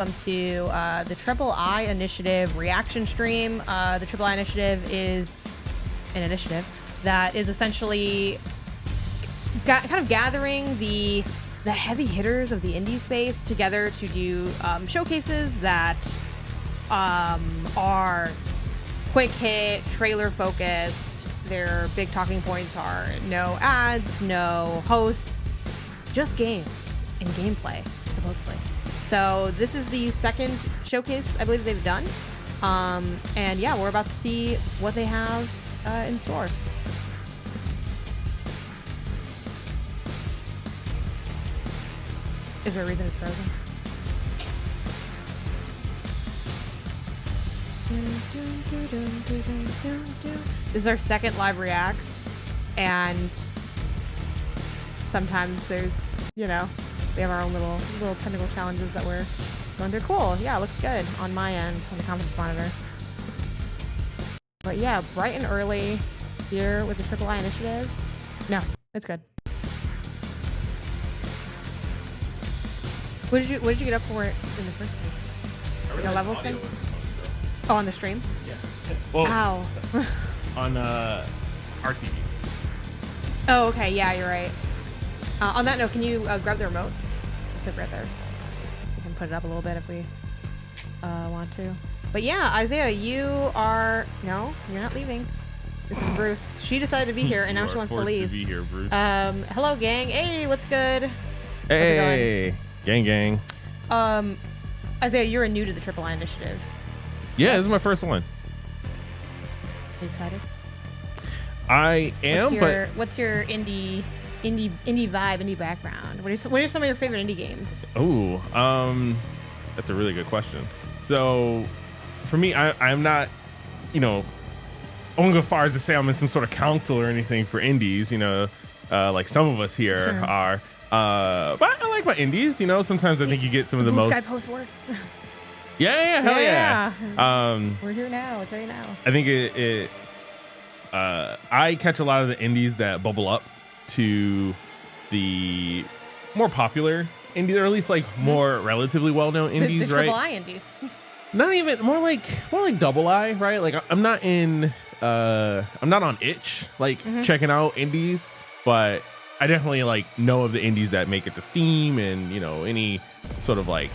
Welcome to the Triple I Initiative reaction stream. The Triple I Initiative is an initiative that is essentially kind of gathering the heavy hitters of the indie space together to do showcases that are quick hit, trailer focused. Their big talking points are no ads, no hosts, just games and gameplay, supposedly. So this is the second showcase I believe they've done. And yeah, we're about to see what they have in store. Is there a reason it's frozen? This is our second live reacts, and sometimes there's, you know, we have our own little technical challenges that we're going through. Cool. Yeah, it looks good on my end on the conference monitor. But yeah, bright and early here with the Triple I Initiative. No, it's good. What did you get up for it in the first place? Like a levels thing? Oh, on the stream? Yeah. Well, ow. on RTV. Oh, okay. Yeah, you're right. On that note, can you grab the remote? It's like right there. We can put it up a little bit if we want to. But yeah, Isaiah, you are... No, you're not leaving. This is Bruce. She decided to be here, and now she wants to leave. To be here, Bruce. Hello, gang. Hey, what's good? Hey, gang. Isaiah, you're new to the Triple I Initiative. Yeah, this is my first one. Are you excited? I am, what's your indie vibe, indie background? What are some of your favorite indie games? Oh, that's a really good question. So, for me, I'm not, you know, I won't go far as to say I'm in some sort of council or anything for indies, you know, like some of us here are. But I like my indies, you know. Sometimes I think you get some of the most. Sky Post worked. Yeah, hell yeah. We're here now. It's right now. I think I catch a lot of the indies that bubble up to the more popular indies, or at least like more relatively well-known indies, the right? Triple I indies. Not even more like Double I, right? Like I'm not on itch like checking out indies, but I definitely like know of the indies that make it to Steam and, you know, any sort of like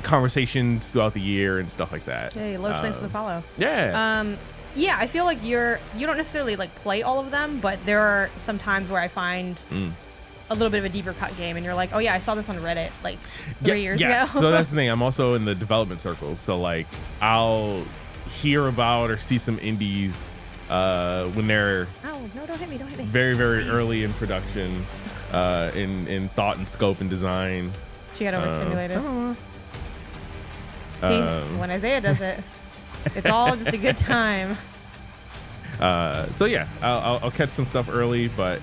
conversations throughout the year and stuff like that. Hey, Loach, thanks for the follow. Yeah. Yeah, I feel like you don't necessarily like play all of them, but there are some times where I find a little bit of a deeper cut game, and you're like, oh yeah, I saw this on Reddit like 3 years ago. So that's the thing. I'm also in the development circle, so like I'll hear about or see some indies when they're no, don't hit me, very Please. early in production, in thought and scope and design. She got overstimulated. See, when Isaiah does it, it's all just a good time. So yeah, I'll catch some stuff early, but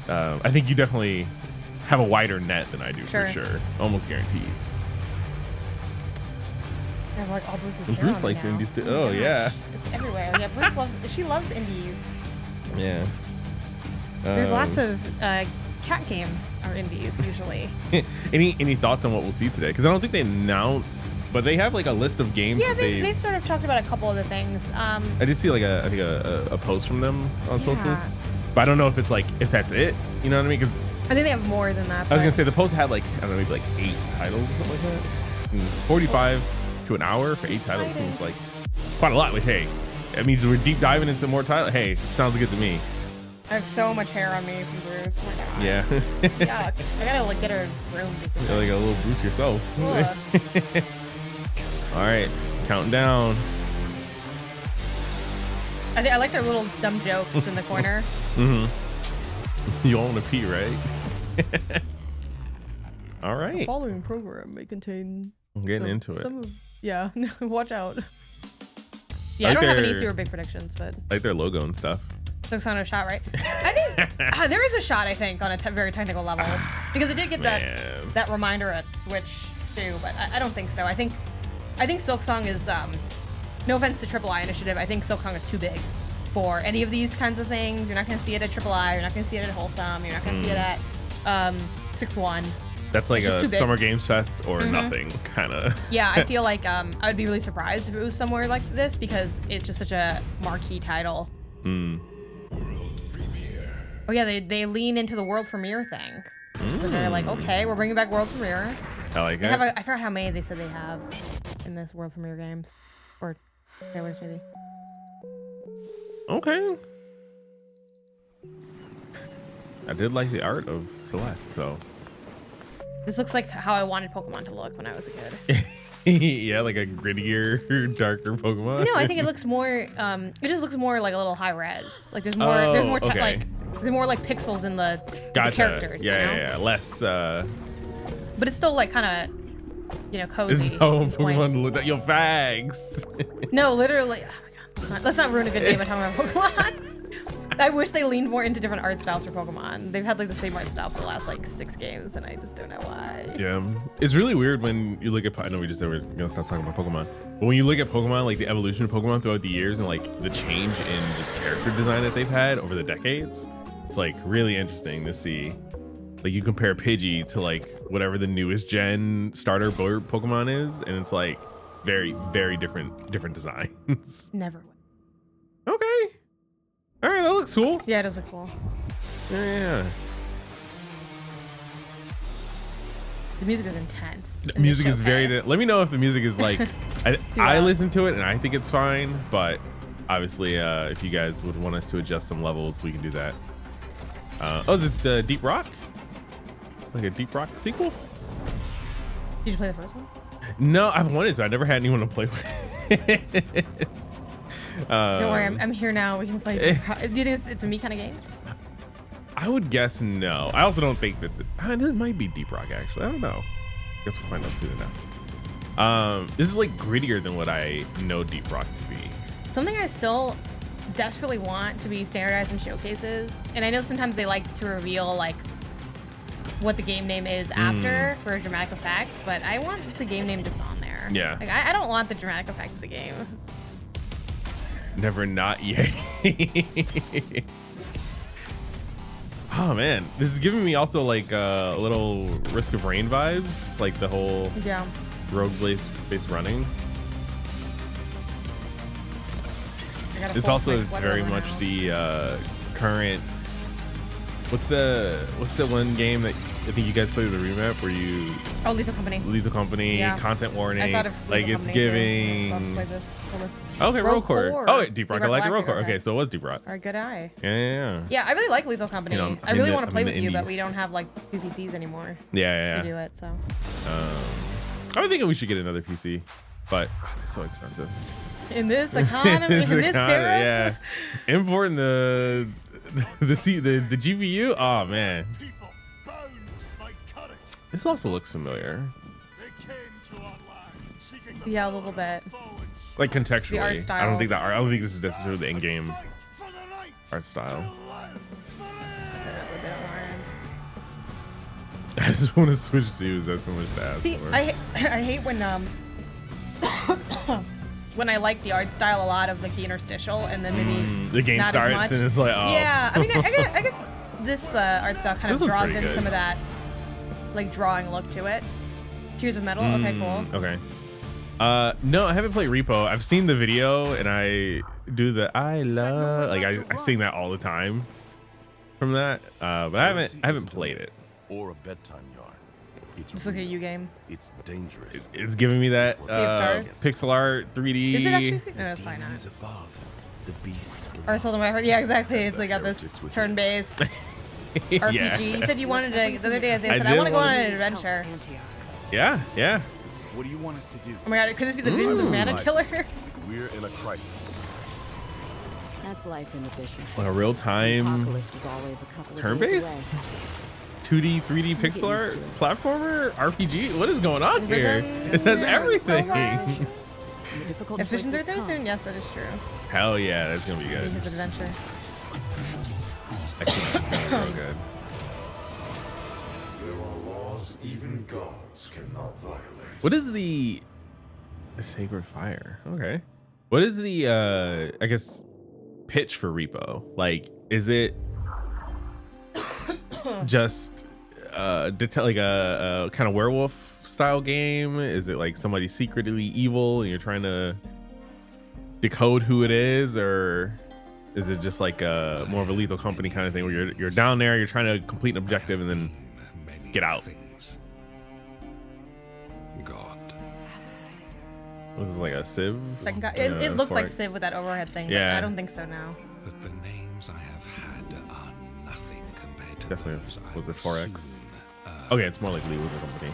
I think you definitely have a wider net than I do, for sure. Almost guaranteed. I have like all Bruce's and hair Bruce on likes me now. indies too. Oh Oh yeah. It's everywhere. Yeah, Bruce loves indies. Yeah. There's lots of cat games are indies usually. Any thoughts on what we'll see today? Because I don't think they announced, but they have like a list of games. Yeah, they've sort of talked about a couple of the things. I did see like a post from them on socials, but I don't know if it's like if that's it. You know what I mean? Because I think they have more than that. I was gonna say the post had like, I don't know, maybe like 8 titles or something like that. And 45 to an hour for 8 titles seems like quite a lot. Like, hey, that means we're deep diving into more titles. Hey, sounds good to me. I have so much hair on me from Bruce. Oh my god. Yeah. Yuck. I gotta like get her room. You're like a little Bruce yourself. All right, counting down. I like their little dumb jokes in the corner. You all want to pee, right? All right. The following program may contain. I'm getting into it. Yeah, watch out. Yeah, I don't have any super big predictions, but like their logo and stuff. Looks on a shot, right? I think there is a shot. I think on a very technical level, because it did get that reminder at Switch too, but I don't think so. I think Silksong is no offense to Triple I Initiative. I think Silksong is too big for any of these kinds of things. You're not going to see it at Triple I. You're not going to see it at Wholesome. You're not going to see it at 6-1. That's like It's just a too big. Summer Games Fest or nothing kind of. Yeah, I feel like I would be really surprised if it was somewhere like this because it's just such a marquee title. Oh yeah, they lean into the world premiere thing. So they're like, okay, we're bringing back world premiere. I like They it. have I forgot how many they said they have in this world premiere games or trailers maybe. Okay. I did like the art of Celeste, so. This looks like how I wanted Pokemon to look when I was a kid. Yeah, like a grittier, darker Pokemon. No, I think it looks more. It just looks more like a little high res. Like there's more. Oh, there's more okay. there's more like pixels in the Gotcha. characters. Yeah, you know? yeah. Less. But it's still like kind of, cozy. This is how at point. Pokemon look at your fags. No, literally. Oh my god. Let's not ruin a good day by talking about Pokemon. I wish they leaned more into different art styles for Pokemon. They've had like the same art style for the last like 6 games, and I just don't know why. Yeah, it's really weird when you look at. I know we just said we're gonna stop talking about Pokemon, but when you look at Pokemon, like the evolution of Pokemon throughout the years and like the change in just character design that they've had over the decades, it's like really interesting to see. Like you compare Pidgey to like whatever the newest gen starter bird Pokemon is, and it's like very, very different designs. Never. Okay, all right, that looks cool. Yeah, it does look cool. Yeah. The music is intense. The in this music is very. showcase. Let me know if the music is like. I loud. listen to it and I think it's fine, but obviously, if you guys would want us to adjust some levels, we can do that. Oh, is this Deep Rock? Like a Deep Rock sequel? Did you play the first one? No, I've wanted to. I never had anyone to play with. Don't worry, I'm here now. We can play. Do you think it's a me kind of game? I would guess no. I also don't think that this might be Deep Rock actually. I don't know. Guess we'll find out soon enough. This is like grittier than what I know Deep Rock to be. Something I still desperately want to be standardized in showcases, and I know sometimes they like to reveal like what the game name is after for a dramatic effect, but I want the game name just on there. Yeah. Like I don't want the dramatic effect of the game. Never not yet. Oh man, this is giving me also like a little Risk of Rain vibes, like the whole Yeah. rogue based running. I gotta This fold also my is sweater very over much now. the current. What's the one game that I think you guys played with the remap where you Oh, Lethal Company. leave the company, Yeah. content warning, I thought of like Lethal it's Company, too. giving. So I'll play this. Pull this. Okay, Rogue Core. Core. Oh, Deep Rock. I like the Rogue Galactic, Core. Okay, so it was Deep Rock. All right, good eye. Yeah. Yeah, I really like Lethal Company. You know, I really I'm want to play in with the you, but we indies. don't have like 2 PCs anymore Yeah. to do it. So I was thinking we should get another PC, but they're so expensive. in this economy, in this era, Yeah, importing the GPU. Oh man, People bound by courage. this also looks familiar. They came to our land, seeking the Yeah, a little bit. foe and Like contextually, The art I don't style. think that art. I don't think this is necessarily the in-game fight for the right art style. to live forever. I just want to switch to. Is that so much to ask See, for? I hate when when I like the art style a lot of like the interstitial and then maybe the game not as starts much. and it's like, oh. Yeah, I mean, I guess this art style kind of This looks draws pretty in good. some of that like drawing look to it. Tears of Metal. Okay, cool. Okay. No, I haven't played Repo. I've seen the video and I do the I love like I sing that all the time from that. But I haven't played it. Or a bedtime yarn. It's Just look at real. you game. It's dangerous. It's giving me that Sea of Stars? pixel art 3D. Is it actually? No, it's probably Demons not. above, the beasts below. Or sold whatever. Yeah, exactly. It's like got this Heretics with turn-based Yeah. RPG. You said you wanted to. The other day, I said I I want to did go on want- an adventure. Yeah. What do you want us to do? Oh my god, could this be the Visions of Mana Killer? We're in a crisis. That's life in the vicious. Like a real time Apocalypse is always a couple of days turn-based away. 2D 3D pixel art platformer RPG. What is going on here? Rhythm, It says yeah, everything. Progress. And the difficult Is Visions choices there come. soon? Yes, that is true. Hell yeah, that's gonna be good. His adventure. I think that's gonna be real good. There are laws even gods cannot violate. What is the Sacred Fire? Okay. What is the I guess pitch for Repo? Like, is it just like a kind of werewolf style game? Is it like somebody secretly evil and you're trying to decode who it is, or is it just like a more of a Lethal Company kind of thing where you're down there, you're trying to complete an objective and then get out? God. Was this like a Civ? It looked like 4X? Civ with that overhead thing. Yeah. But I don't think so now. But the names I have had are nothing compared to Definitely. those I Was it will 4X? soon earn. Okay, it's more like Lethal Company.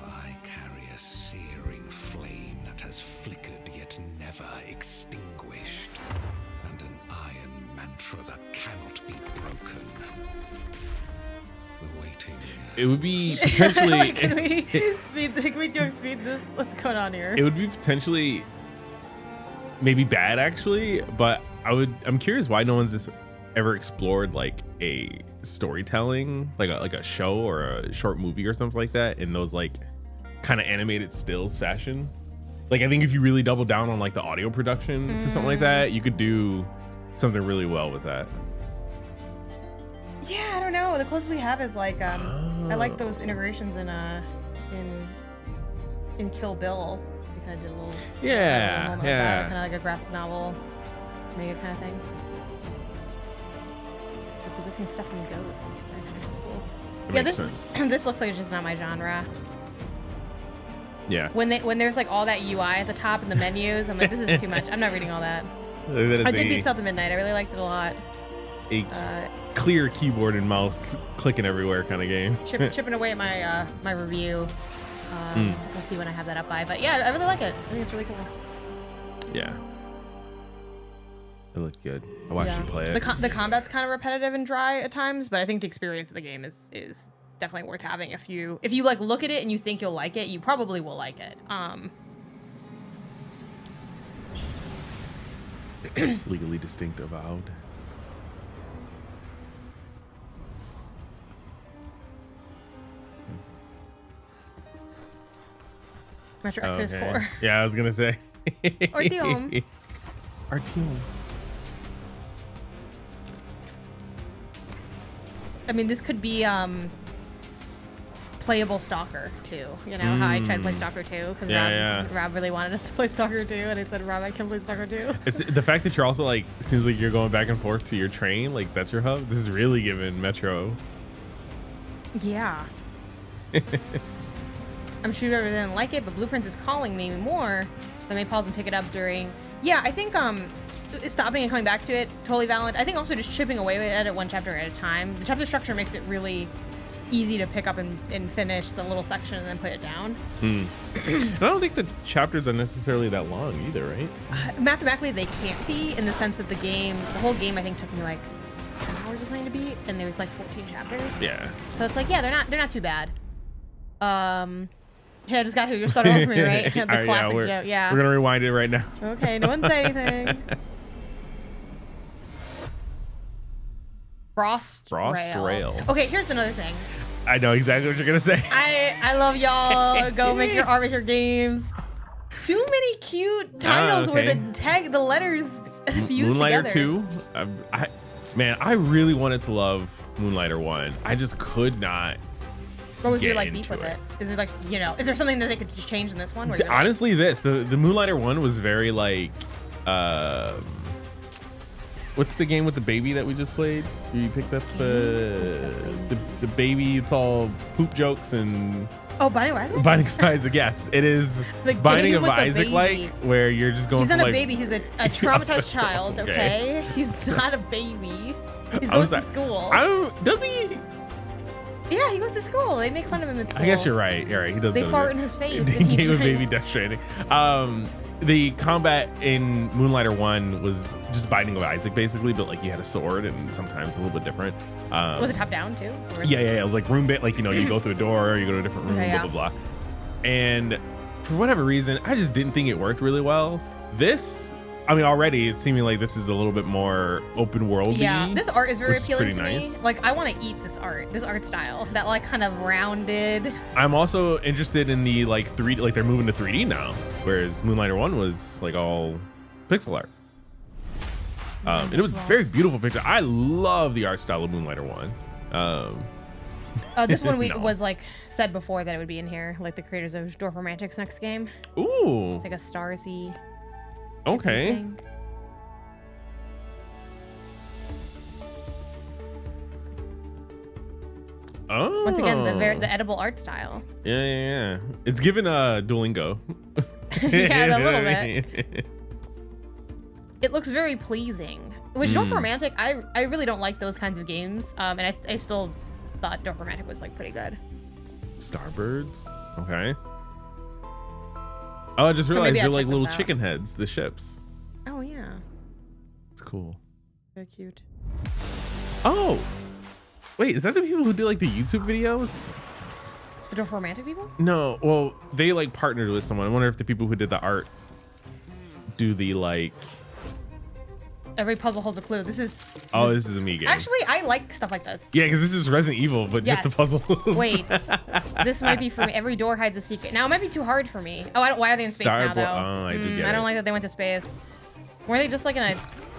I carry a searing flame that has flickered yet never extinguished, and an iron mantra that cannot be broken. The waiting. It would be potentially. Can we do speed this? What's going on here? It would be potentially maybe bad actually, but I'm curious why no one's just ever explored like a storytelling, like a show or a short movie or something like that in those like kind of animated stills fashion. Like I think if you really double down on like the audio production for something like that, you could do something really well with that. Yeah, I don't know. The closest we have is like I like those integrations in Kill Bill. You kind of did a little Yeah, yeah. kind of like a graphic novel, mega kind of thing. They're possessing stuff from ghosts. Very kind of cool. That Yeah, makes this sense. this looks like it's just not my genre. Yeah. When there's like all that UI at the top and the menus, I'm like, this is too much. I'm not reading all that. I did beat South of Midnight. I really liked it a lot. a clear keyboard and mouse clicking everywhere kind of game. Chipping away at my my review. We'll see when I have that up by. But yeah, I really like it. I think it's really cool. Yeah. It looked good. I watched you play it. The combat's kind of repetitive and dry at times, but I think the experience of the game is definitely worth having. If you like look at it and you think you'll like it, you probably will like it. Legally distinct avowed. Metro Exodus Core. Yeah, I was gonna say. Artyom. Artyom. I mean, this could be playable Stalker 2. You know how I tried to play Stalker 2 because Rob really wanted us to play Stalker 2, and I said, Rob, I can play Stalker 2. It's the fact that you're also like, it seems like you're going back and forth to your train, like that's your hub. This is really giving Metro. Yeah. I'm sure everyone didn't like it, but Blueprints is calling me more. So I may pause and pick it up during. Yeah, I think stopping and coming back to it, totally valid. I think also just chipping away at it one chapter at a time. The chapter structure makes it really easy to pick up and finish the little section and then put it down. And I don't think the chapters are necessarily that long either, right? Mathematically, they can't be, in the sense that the whole game, I think took me like 10 hours or something to beat, and there was like 14 chapters. Yeah. So it's like, yeah, they're not too bad. Yeah, I just got here. You're starting over for me, right? The All right, classic we're, joke. Yeah. We're gonna rewind it right now. Okay, no one say anything. Frost Rail. Okay, here's another thing. I know exactly what you're gonna say. I love y'all. Go make your art, make your games. Too many cute titles where the letters fused Moonlighter together. 2. I really wanted to love Moonlighter 1. I just could not. What was your get like beef into with it? Is there like, is there something that they could just change in this one? Where you're Honestly, the Moonlighter 1 was very like, what's the game with the baby that we just played? You picked up the baby. It's all poop jokes and. Oh, Binding of Isaac? Binding of Isaac, yes, it is. The Binding game of with the Isaac, baby. like where you're just going. He's from, not a like, baby. He's a traumatized child. Okay, he's not a baby. He's going to school. Does he? Yeah, he goes to school. They make fun of him at school. I guess you're right. You're right. He does. They go fart there. in his face. The game of Baby Death Stranding. The combat in Moonlighter 1 was just Binding of Isaac, basically, but like you had a sword and sometimes a little bit different. Was it top down too? Yeah. It was like room bit, like you go through a door, you go to a different room, Okay, blah blah blah. And for whatever reason, I just didn't think it worked really well. This. Already it's seeming like this is a little bit more open world. Yeah, this art is very appealing to nice. me. Like, I want to eat this art style, that like kind of rounded. I'm also interested in the like 3D, like they're moving to 3D now, whereas Moonlighter 1 was like all pixel art. It was very beautiful picture. I love the art style of Moonlighter 1. This one No. was like said before that it would be in here, like the creators of Dwarf Romantic's next game. Ooh. It's like a Starsy Okay. thing. Oh. Once again, the edible art style. Yeah. It's given Duolingo. Yeah, a little bit. It looks very pleasing. Which Dwarf Romantic, I really don't like those kinds of games. And I still thought Dwarf Romantic was like pretty good. Starbirds. Okay. Oh, I just So realized maybe I'll they're like check little this out. chicken heads, the ships. Oh yeah, It's cool. very cute. Oh. Wait, is that the people who do like the YouTube videos? The Dwarf Romantic people? No, well, they like partnered with someone. I wonder if the people who did the art do the like. Every puzzle holds a clue. This is This is a me game. actually I like stuff like this. Yeah, because this is Resident Evil, but just the Yes. puzzles. Wait, this might be for me. Every door hides a secret. Now it might be too hard for me. Oh, why are they in space now though? Oh, I did get I don't it. like that they went to space. Weren't they just like in a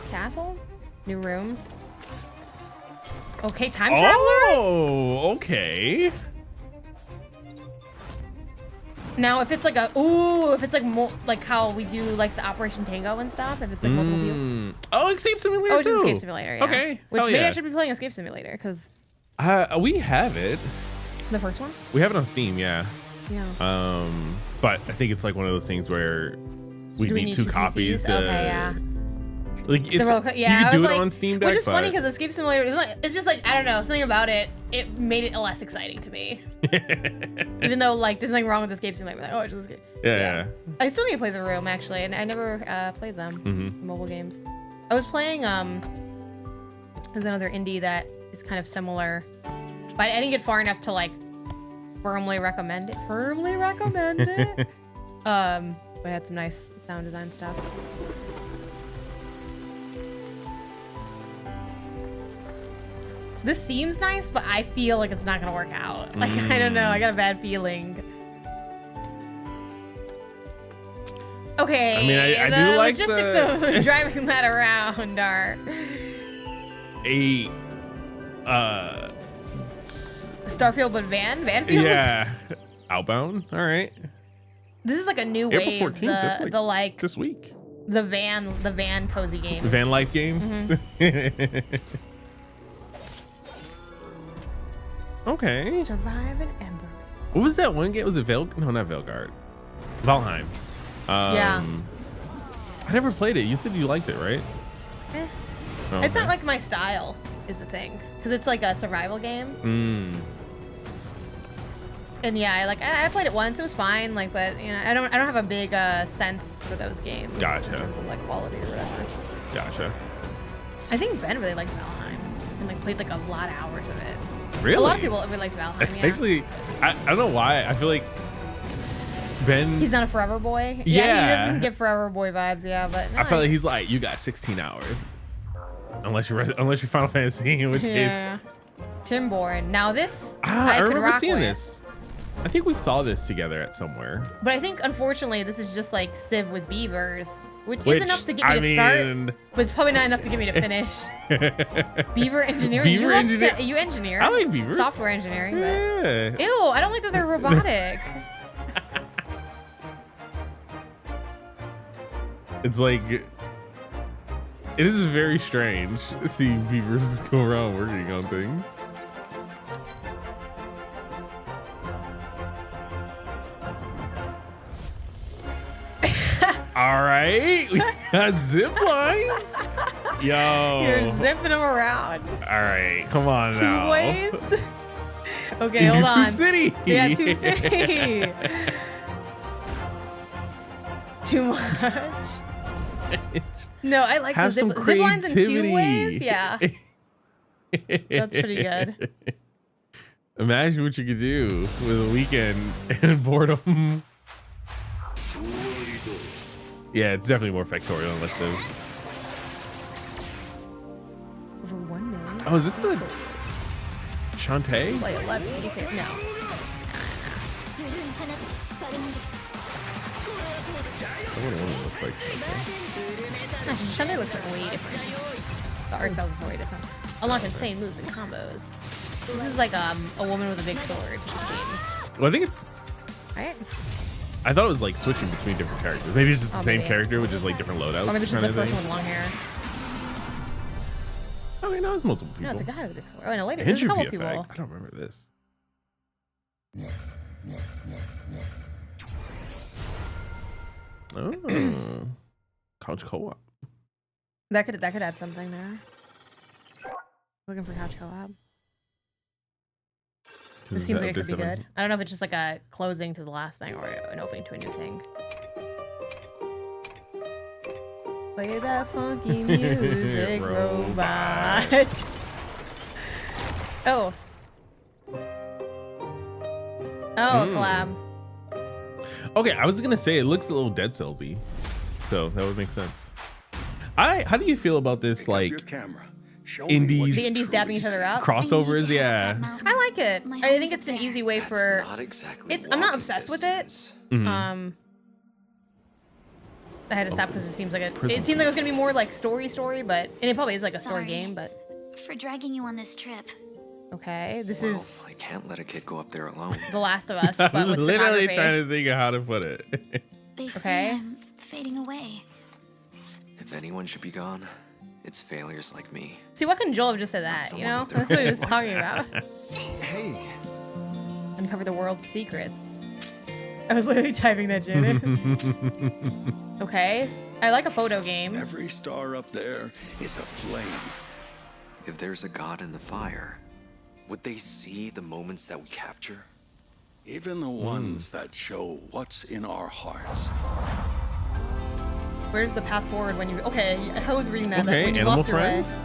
castle? New rooms. Okay, time travelers. Oh, okay. Now if it's like if it's like like how we do like the Operation Tango and stuff. If it's like multiple people. Oh, Escape Simulator Oh, it's too. Escape Simulator. Yeah. Okay. Which Hell maybe yeah. I should be playing Escape Simulator because We have it. the first one. We have it on Steam, yeah. Yeah. But I think it's like one of those things where we Do we need two copies PCs? to. Okay, yeah. Like it's, Yeah, you I can do was it like, on Steam Deck, which is funny but- because Escape Simulator is like, it's just like I don't know, something about it. It made it less exciting to me. Even though like there's nothing wrong with Escape Simulator, like, oh, it's just good. Yeah. I still need to play The Room actually, and I never played them Mm-hmm. mobile games. I was playing there's another indie that is kind of similar, but I didn't get far enough to like firmly recommend it. But it had some nice sound design stuff. This seems nice, but I feel like it's not gonna work out. Like, I don't know, I got a bad feeling. Okay, I mean, I the do like logistics the- of driving that around are Starfield, but Vanfield. Yeah. Outbound. All right. This is like a new April wave. 14th. That's like the like this week. the van cozy games. Van life games. Mm-hmm. Okay. Survive an Ember. What was that one game? Was it No, not Veilguard. Valheim. Yeah. I never played it. You said you liked it, right? Eh. Oh, It's not okay. like my style, is the thing, because it's like a survival game. And yeah, I played it once. It was fine. Like, but you know, I don't have a big sense for those games. Gotcha. In terms of like quality or whatever. Gotcha. I think Ben really liked Valheim and like played like a lot of hours of it. Really? A lot of people really liked Valheim. It's yeah. actually, I don't know why. I feel like Ben. He's not a Forever Boy. Yeah. He doesn't get Forever Boy vibes. Yeah, but no, I feel like he's like, you got 16 hours. Unless you're Final Fantasy, in which yeah. Timborn. Now this I could remember rock seeing with. this. I think we saw this together at somewhere. But I think unfortunately this is just like Civ with beavers, which Which, is enough to get me I to start, mean- but it's probably not enough to get me to finish. Beaver engineering. Beaver you love engineer- You engineer. I like beavers. Software engineering. But... Yeah. Ew, I don't like that they're robotic. It's like, it is very strange to see beavers go around working on things. All right, we got zip lines. Yo. You're zipping them around. All right, come on Two now. ways. Okay, hold YouTube on. City. Yeah, Tube City. Too much. No, I like Have the some zip lines in two creativity. ways. Yeah, that's pretty good. Imagine what you could do with a weekend and boredom. Yeah, it's definitely more factorial and less Civ. Over 1 million. Oh, is this the Shantae? Like 1186. No. I wouldn't want to look like Shantae. Actually, Sunday looks like way different. The art styles is way different. Unlock insane moves and combos. This is like a woman with a big sword, it seems. Well, I think it's. Right? I thought it was like switching between different characters. Maybe it's just the same maybe. character with just like different loadouts. Or maybe it's just kind a of person thing. with long hair. I mean, no, it's multiple people. No, it's a guy with a big sword. Oh, and a lady. It There's a should couple be people. effect. I don't remember this. Oh, couch co-op. That could add something there. Looking for couch co-op. This seems like it could be good. I don't know if it's just like a closing to the last thing or an opening to a new thing. Play that funky music, robot. Oh. Oh, collab. Okay, I was gonna say it looks a little Dead Cellsy, so that would make sense. How do you feel about this like indies The indies dabbing each other up. crossovers? Yeah, I like it. I think it's an easy way for. Not exactly It's. I'm not walking obsessed with it. distance. I had to stop because it seems like it seemed like it was gonna be more like story, but and it probably is like a story Sorry. game, but For dragging you on this trip. okay. This Well, is I can't let a kid go up there alone. The Last of Us, I but was with literally photography. trying to think of how to put it. They Okay. say I'm fading away. If anyone should be gone, it's failures like me. See, what can Joel have just said that? You someone know, with their that's what he was own talking about. Hey, Uncover the world's secrets. I was literally typing that, Janet. Okay, I like a photo game. Every star up there is a flame. if there's a god in the fire, would they see the moments that we capture? Even the ones that show what's in our hearts. Where's the path forward when you? Okay, I was reading that. Okay, when you Animal lost your way. Friends.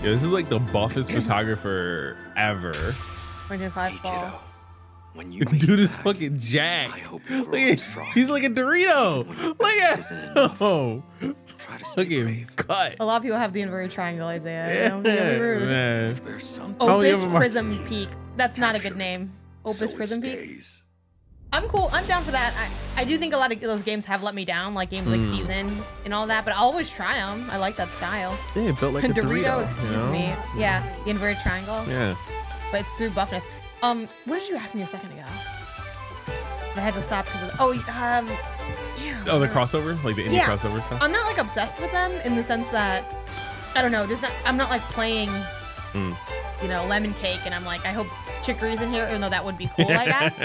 Yeah, this is like the buffest photographer ever. 105 Hey, fall. kiddo. When you make Dude it is back, fucking jacked. I hope you Look grow at, up strong. he's like a Dorito. When your Look best at isn't enough, oh, try to stay look at him brave. cut. A lot of people have the inverted triangle, Isaiah. Yeah, Don't be rude. man. If there's something Oh, yeah, Opus but my- Prism Peak. That's not a good name. Opus so it Prism Peak. stays. I'm cool. I'm down for that. I do think a lot of those games have let me down, like games Hmm. like Season and all that. But I'll always try them. I like that style. Yeah, built like a Dorito. excuse you know? me. Yeah, the inverted triangle. Yeah. But it's through buffness. What did you ask me a second ago? I had to stop because of damn. Oh, the crossover, like the indie Yeah. crossover stuff. I'm not like obsessed with them in the sense that I don't know. I'm not like playing, you know, Lemon Cake, and I'm like, I hope Chicory's in here, even though that would be cool, I guess.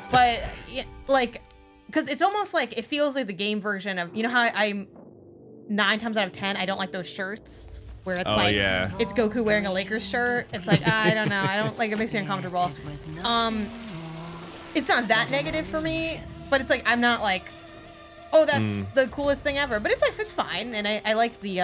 But yeah, like, because it's almost like it feels like the game version of, you know how I'm 9 times out of 10 I don't like those shirts where it's Oh, like yeah. it's Goku wearing a Lakers shirt. It's like I don't know. I don't like it. Makes me uncomfortable. It's not that negative for me, but it's like I'm not like, oh, that's the coolest thing ever. But it's like it's fine, and I like the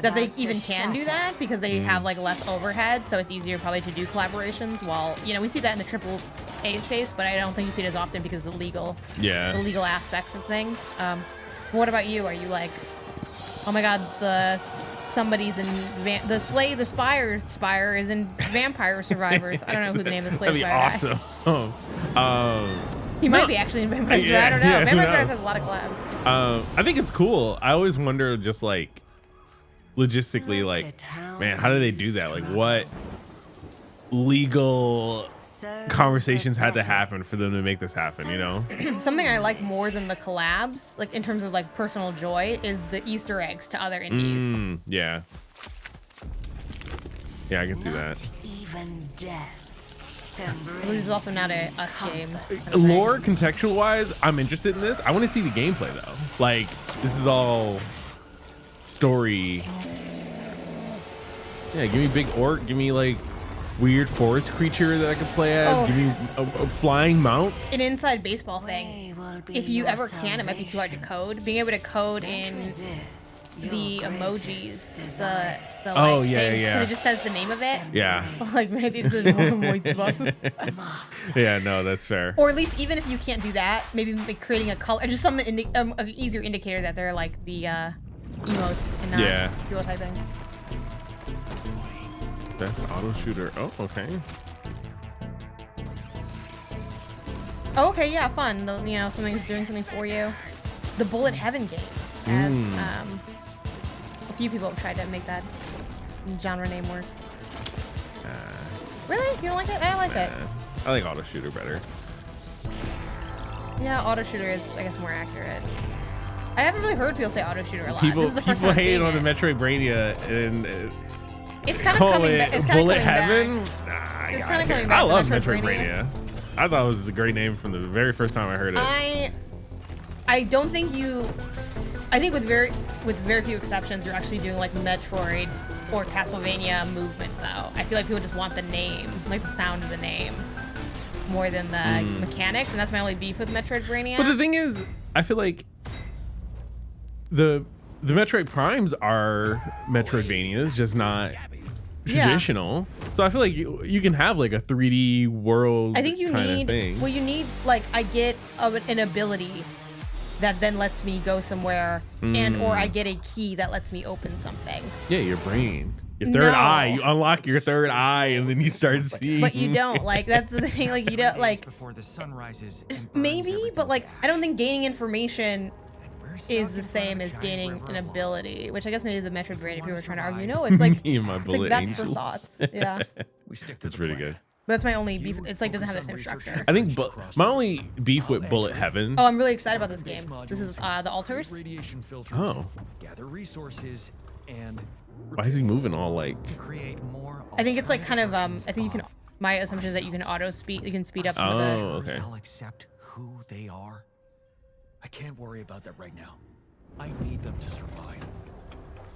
that they even can do that because they have like less overhead, so it's easier probably to do collaborations. While you know we see that in the AAA space, but I don't think you see it as often because of the legal aspects of things. What about you? Are you like, oh my god, somebody's in the Slay the Spire is in Vampire Survivors. I don't know who the name of the Slay That'd the be Spire awesome. He might be actually in Vampire Survivors. I don't know. yeah, who Vampire Survivors knows? has a lot of collabs. I think it's cool. I always wonder, just like logistically, like, man, how do they do that? Like, what legal conversations had to happen for them to make this happen? You know? Something I like more than the collabs, like in terms of like personal joy, is the Easter eggs to other indies. Yeah. Yeah, I can see that. Even death. This is also not a us game. Lore contextual wise, I'm interested in this. I want to see the gameplay though. Like, this is all story. Yeah, give me big orc. Give me like weird forest creature that I could play as. Oh. Give me a flying mounts. An inside baseball thing. If you ever can, it might be too hard to code. Being able to code in the emojis, the like Oh, yeah, things, yeah. 'cause it just says the name of it. Yeah. Like maybe this is more buff. Yeah, no, that's fair. Or at least even if you can't do that, maybe like creating a color, just some an easier indicator that they're like the emotes and not Yeah. people typing. Best auto shooter. Oh, okay. Oh, okay, yeah, fun. You know, something's doing something for you. The Bullet Heaven games as few people have tried to make that genre name work. Really? You don't like it? I like it. I like auto shooter better. Yeah, auto shooter is, I guess, more accurate. I haven't really heard people say auto shooter a lot. People This is the first people time I'm hate seeing on the it. Metroidvania and It's kind of call coming it back. It's kind of Bullet coming Heaven. back. Nah, It's yeah, kinda I coming can't. back I to love Metroidvania. Metroidvania. I thought it was a great name from the very first time I heard it. I don't think you. I think with very few exceptions, you're actually doing like Metroid or Castlevania movement though. I feel like people just want the name, like the sound of the name, more than the mechanics, and that's my only beef with Metroidvania. But the thing is, I feel like the Metroid Primes are Metroidvanias, just not traditional. So I feel like you can have like a 3D world. I think you kinda need. thing. Well, you need like I get an ability that then lets me go somewhere, and or I get a key that lets me open something. Yeah, your brain. Your third eye. You unlock your third eye and then you start seeing. But you don't. Like that's the thing. Like you don't like. Before the sun rises and burns Maybe, everything but like to I don't ash. think gaining information We're stuck is the in front same of a as giant gaining river an of lava. ability, which I guess maybe the Metroidvania people were trying to argue. survive. No, it's like Me and my it's bullet like that angels. for thoughts. Yeah, We stick to That's the really plan. good. but that's my only beef. It's like doesn't have the same structure. I think my only beef with Bullet Heaven. Oh, I'm really excited about this game. This is the Altars. Radiation filters. Oh. Gather resources and Why is he moving all like? create more. I think it's like kind of I think you can. My assumption is that you can you can speed up some of the. Oh, okay. They'll accept who they are. I can't worry about that right now. I need them to survive.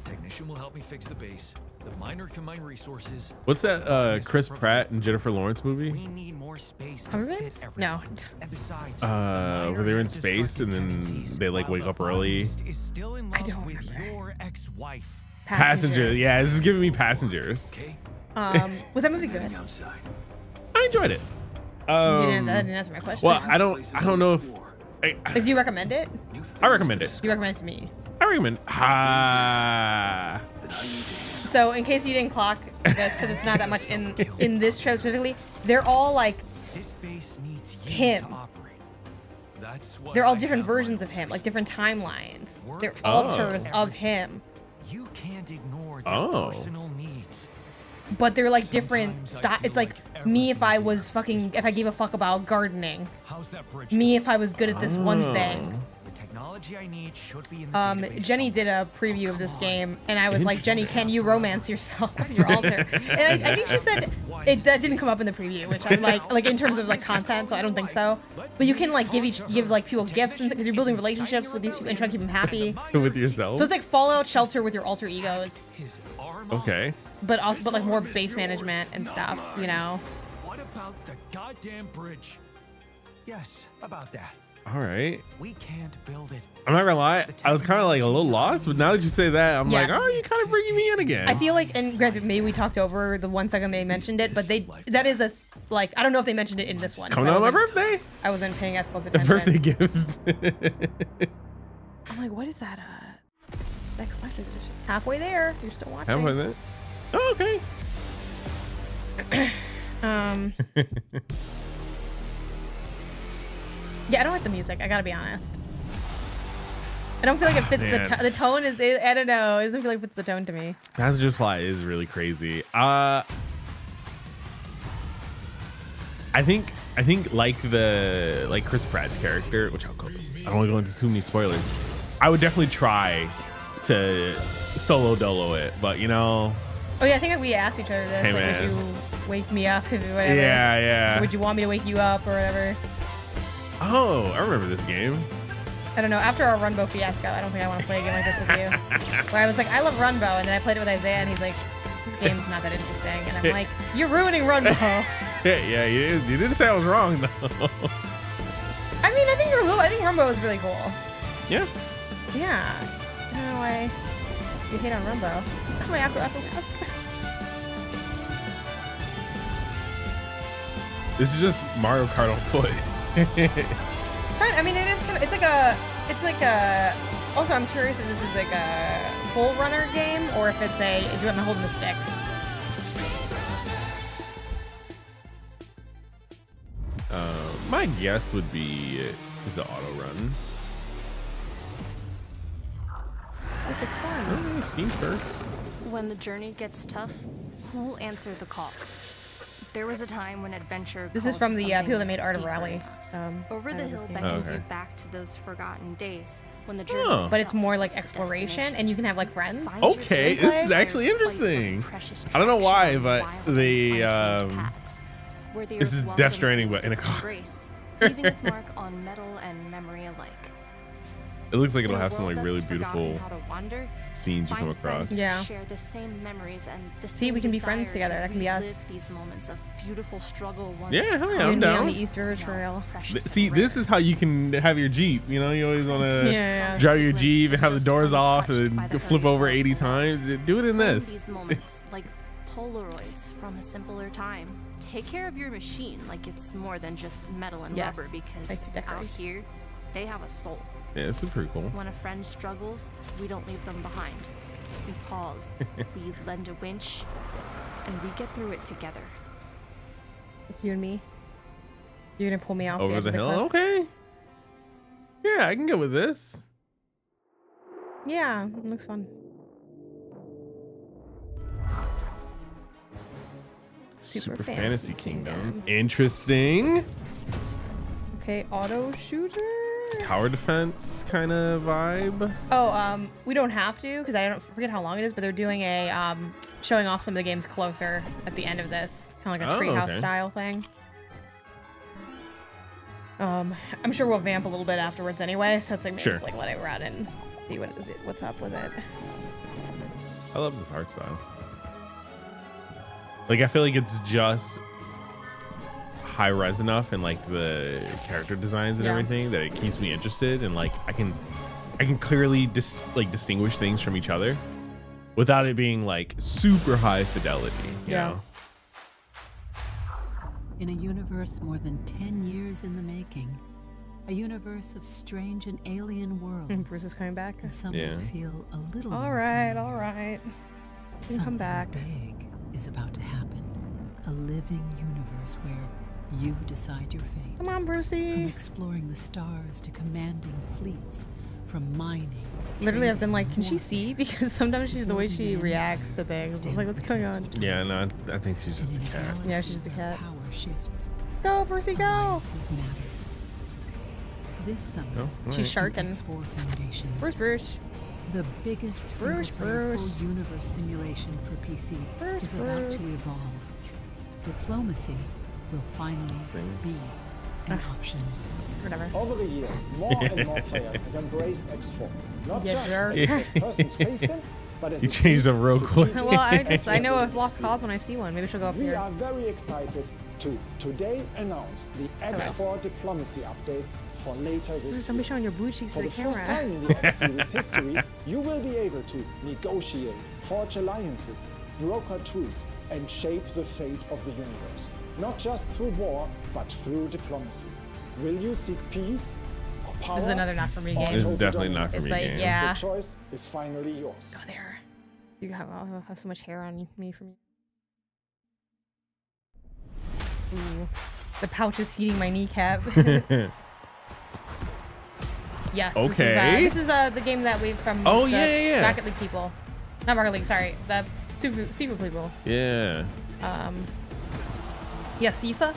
The technician will help me fix the base. The miner can mine resources. What's that Chris Pratt and Jennifer Lawrence movie? We need more space to Hunger fit Games? everyone. No. And besides, Where they were in space and then they like wake up early. is still in I love don't with remember. your ex-wife. Passengers. Yeah, this is giving me Passengers. Okay? Was that movie good? Outside. I enjoyed it. That didn't answer my question. Well, I don't know if Like, do you recommend it? I recommend it. Do you recommend it to me? I recommend. So, in case you didn't clock this, because it's not that much in this show specifically, they're all like This base needs you him. to operate. That's what they're all I different have my versions of orders. him, like different timelines. They're Oh. alters of him, You can't ignore their Oh. personal needs. but they're like different style. It's like me if I was if I gave a fuck about gardening. How's that bridge? Me if I was good at this one Oh. thing. The technology I need should be in the database Jenny did a preview of this game, and I was like, Jenny, can you romance yourself, your altar? And I think she said that didn't come up in the preview, which I'm like in terms of like content, so I don't think so. But you can like give like people gifts and because you're building relationships with these people and trying to keep them happy. With yourself. So it's like Fallout Shelter with your alter egos, His arm off. Okay. but like more base management and stuff, you know. What about the goddamn bridge? Yes, about that. All right. We can't build it. I'm not gonna lie. I was kind of like a little lost, but now that you say that, I'm like, Yes. oh, you're kind of bringing me in again. I feel like, and granted, maybe we talked over the 1 second they mentioned it, but that is like I don't know if they mentioned it in this one. Coming so on my I wasn't- birthday. I wasn't paying as close The attention. birthday gift. I'm like, what is that? That collector's edition. Halfway there. You're still watching. Have fun with it. Oh, okay. Yeah, I don't like the music. I gotta be honest. I don't feel like it fits Man. the tone. I don't know. It doesn't feel like it fits the tone to me. Passenger Fly is really crazy. I think like Chris Pratt's character, which I don't want to go into too many spoilers. I would definitely try to solo dolo it, but you know, Oh yeah, I think we asked each other this. Hey, like, man. would you wake me up if whatever? yeah. Or would you want me to wake you up or whatever? Oh, I remember this game. I don't know. After our Runbow fiasco, I don't think I want to play a game like this with you. Where I was like, I love Runbow, and then I played it with Isaiah, and he's like, this game's not that interesting. And I'm like, you're ruining Runbow. Yeah, you didn't say I was wrong though. I mean, I think Rumbo is really cool. Yeah. Yeah. I don't know why you hate on Rumbo. Oh, my Aqua Mask. This is just Mario Kart on foot. I mean, it is kind of. It's like a. Also, I'm curious if this is like a full runner game or if it's a. Do I'm holding the stick. My guess would be is an auto run. This looks fun. Steam first. When the journey gets tough, who'll answer the call? There was a time when adventure. This is called from to the something people that made Art of deeper Rally. in us. Over I the know this hill game. beckons Okay. you back to those forgotten days when the journey. Oh. But it's itself more like was the exploration, destination. and you can have like friends. Find your Okay, gameplay this is actually players fight for interesting. precious I don't know why, traction but on wild the and untamed paths, where the this earth is Death welcomes Stranding, you but in a with its car. embrace, leaving its mark on metal and memory alike. It looks like In it'll a have some world like really that's forgotten beautiful how to wander, scenes you come find friends across. who Yeah. share the same memories and the See, same we can be friends desire together. to That can be us. relive these moments of beautiful struggle once Yeah, hell yeah, You I'm and me on down. the East River Trail. See, this is how you can have your Jeep. You know, you always want to Yeah. drive your Jeep and have the doors off and flip over 80 times. Do it in Find this. these moments like Polaroids from a simpler time. Take care of your machine like it's more than just metal and Yes, rubber, I because do decorate. out here, they have a soul. Yeah, this is pretty cool. When a friend struggles, we don't leave them behind. We pause, we lend a winch, and we get through it together. It's you and me. You're gonna pull me off Over edge the of hill. cliff. Okay. Yeah, I can get with this. Yeah, it looks fun. Super Fantasy Kingdom. Interesting. Okay, auto shooter. Tower defense kind of vibe. Oh, we don't have to because I don't forget how long it is, but they're doing a showing off some of the games closer at the end of this, kind of like a Oh, treehouse okay. style thing. I'm sure we'll vamp a little bit afterwards anyway, so it's like maybe Sure. just like let it run and see what's up with it. I love this art style. Like, I feel like it's just high res enough and like the character designs and Yeah. everything that it keeps me interested, and like I can clearly distinguish things from each other without it being like super high fidelity. You Yeah. know? In a universe more than 10 years in the making, a universe of strange and alien worlds. Bruce is coming back. And some Yeah. that feel a little All more right, familiar. all right. You can come Something back. big is about to happen. A living universe where you decide your fate. Come on, From Brucey. exploring the stars to commanding fleets, from mining. Literally, I've been trading, like, can she warfare, see? Because sometimes she's the way she reacts to things. I'm like, what's going on? Yeah, no, I think she's just a in cat. galaxy Yeah, she's just a where cat. Power shifts. Go, Brucey, go. Alliances matter. This summer, Oh, all She's right. sharking. X4 Foundations. Bruce. The biggest Bruce, single-player Bruce. full universe simulation for PC Bruce, is about to Bruce. evolve. Diplomacy will finally Sing. be an option. Whatever. Over the years, more and more players have embraced X4. Not Yeah, just sure. as a first-person space sim, but as You a changed up deep real quick. strategic Well, I know and it's Lost Cause when I see one. Maybe she'll go up We here. are very excited to today announce the X4 Diplomacy update for later Bruce, this don't year. be showing your booty cheeks For to the the first camera. time in the X series history, you will be able to negotiate, forge alliances, broker truce, and shape the fate of the universe. Not just through war, but through diplomacy. Will you seek peace or power? This is another not for me or game. This is total definitely not for dominance? It's me like, game. yeah. The choice is finally yours. Go there. I'll have so much hair on me from you. Ooh. The pouch is heating my kneecap. Yes. Okay. This is the game that we've from Oh, the yeah. Rocket League people. Not Rocket League, sorry. The Sifu people. Yeah. Yeah, Sifa.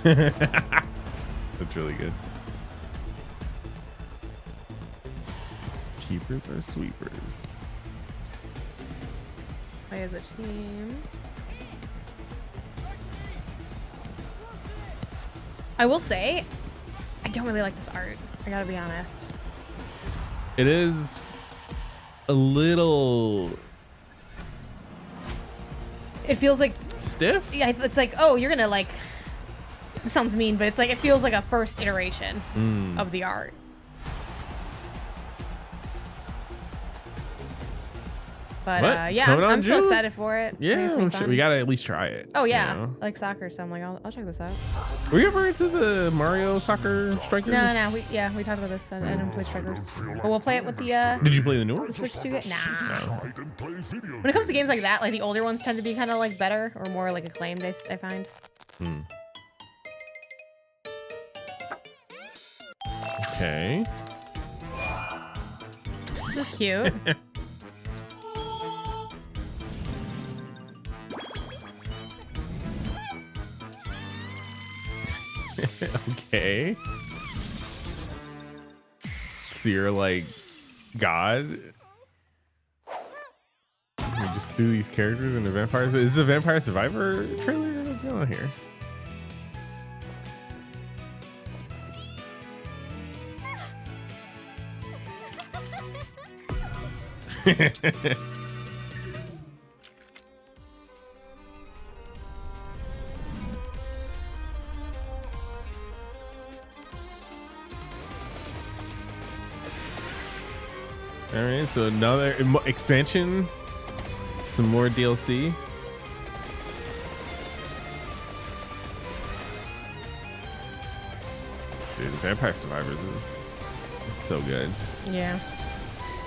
That's really good. Keepers or sweepers? Play as a team. I will say, I don't really like this art. I gotta be honest. It is a little It feels like, stiff. yeah, it's like, oh, you're gonna like, it sounds mean, but it's like, it feels like a first iteration of the art. But What? yeah, Coming on I'm so June? excited for it. I think Yeah, it's gonna be we fun. gotta at least try it. Oh yeah, you know? I like soccer, so I'm like, I'll check this out. Were you ever into the Mario Soccer Strikers? No, we talked about this. I don't play Strikers, but we'll play it with the Did you play the new one? Switch 2. Nah. When it comes to games like that, like the older ones tend to be kind of like better or more like acclaimed. I find. Okay. This is cute. Okay. So you're like God. We just threw these characters into vampires. Is this a Vampire Survivor trailer? What's going on here? All right, so another expansion, some more DLC. Dude, Vampire Survivors it's so good. Yeah.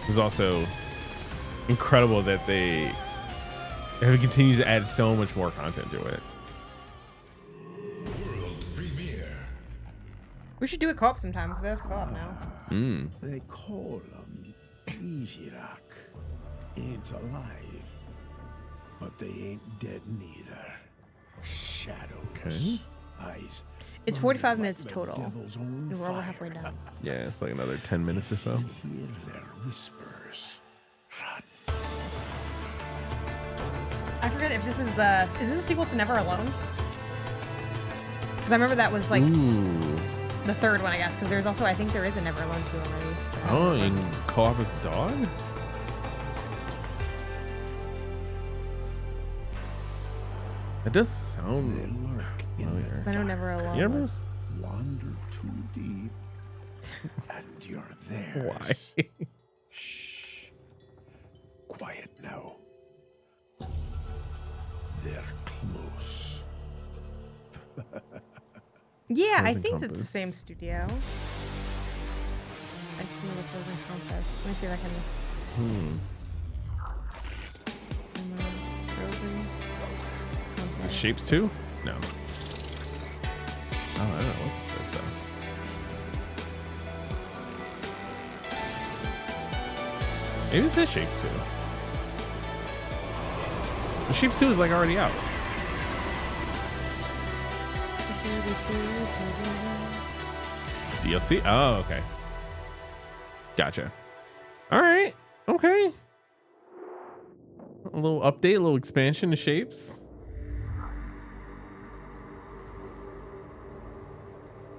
It's also incredible that they have continued to add so much more content to it. We should do a co-op sometime because that's co-op now. They call them Ijirak. Ain't alive, but they ain't dead neither. Shadows. Eyes. It's 45 minutes total. And we're over halfway done. Yeah, it's like another 10 minutes or so. Hear their whispers. I forget if this is the... Is this a sequel to Never Alone? Because I remember that was like the third one, I guess. Because there's also, I think there is a Never Alone 2 already. Oh, in co-op as a dog? It does sound familiar. I know Never Alone You ever? was... Wander too deep, and you're there. Why? Shh. Quiet now. They're close. Yeah, I Frozen think that's the Compass. same studio. I can remember Frozen Compass. Let me see if I can... Frozen Compass. Shapes 2? No. Oh, I don't know what this is though. Maybe it says Shapes 2. The Shapes 2 is like already out. DLC? Oh, okay. Gotcha. All right. Okay. A little update, a little expansion to Shapes.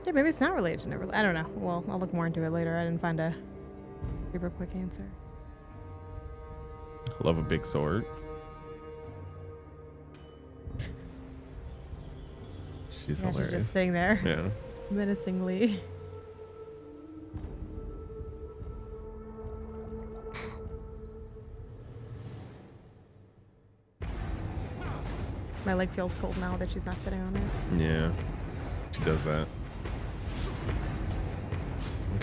Yeah, maybe it's not related to Never Alone. I don't know. Well, I'll look more into it later. I didn't find a super quick answer. Love a big sword. She's Yeah, hilarious. she's just sitting there. Yeah. Menacingly. My leg feels cold now that she's not sitting on it. Yeah. She does that.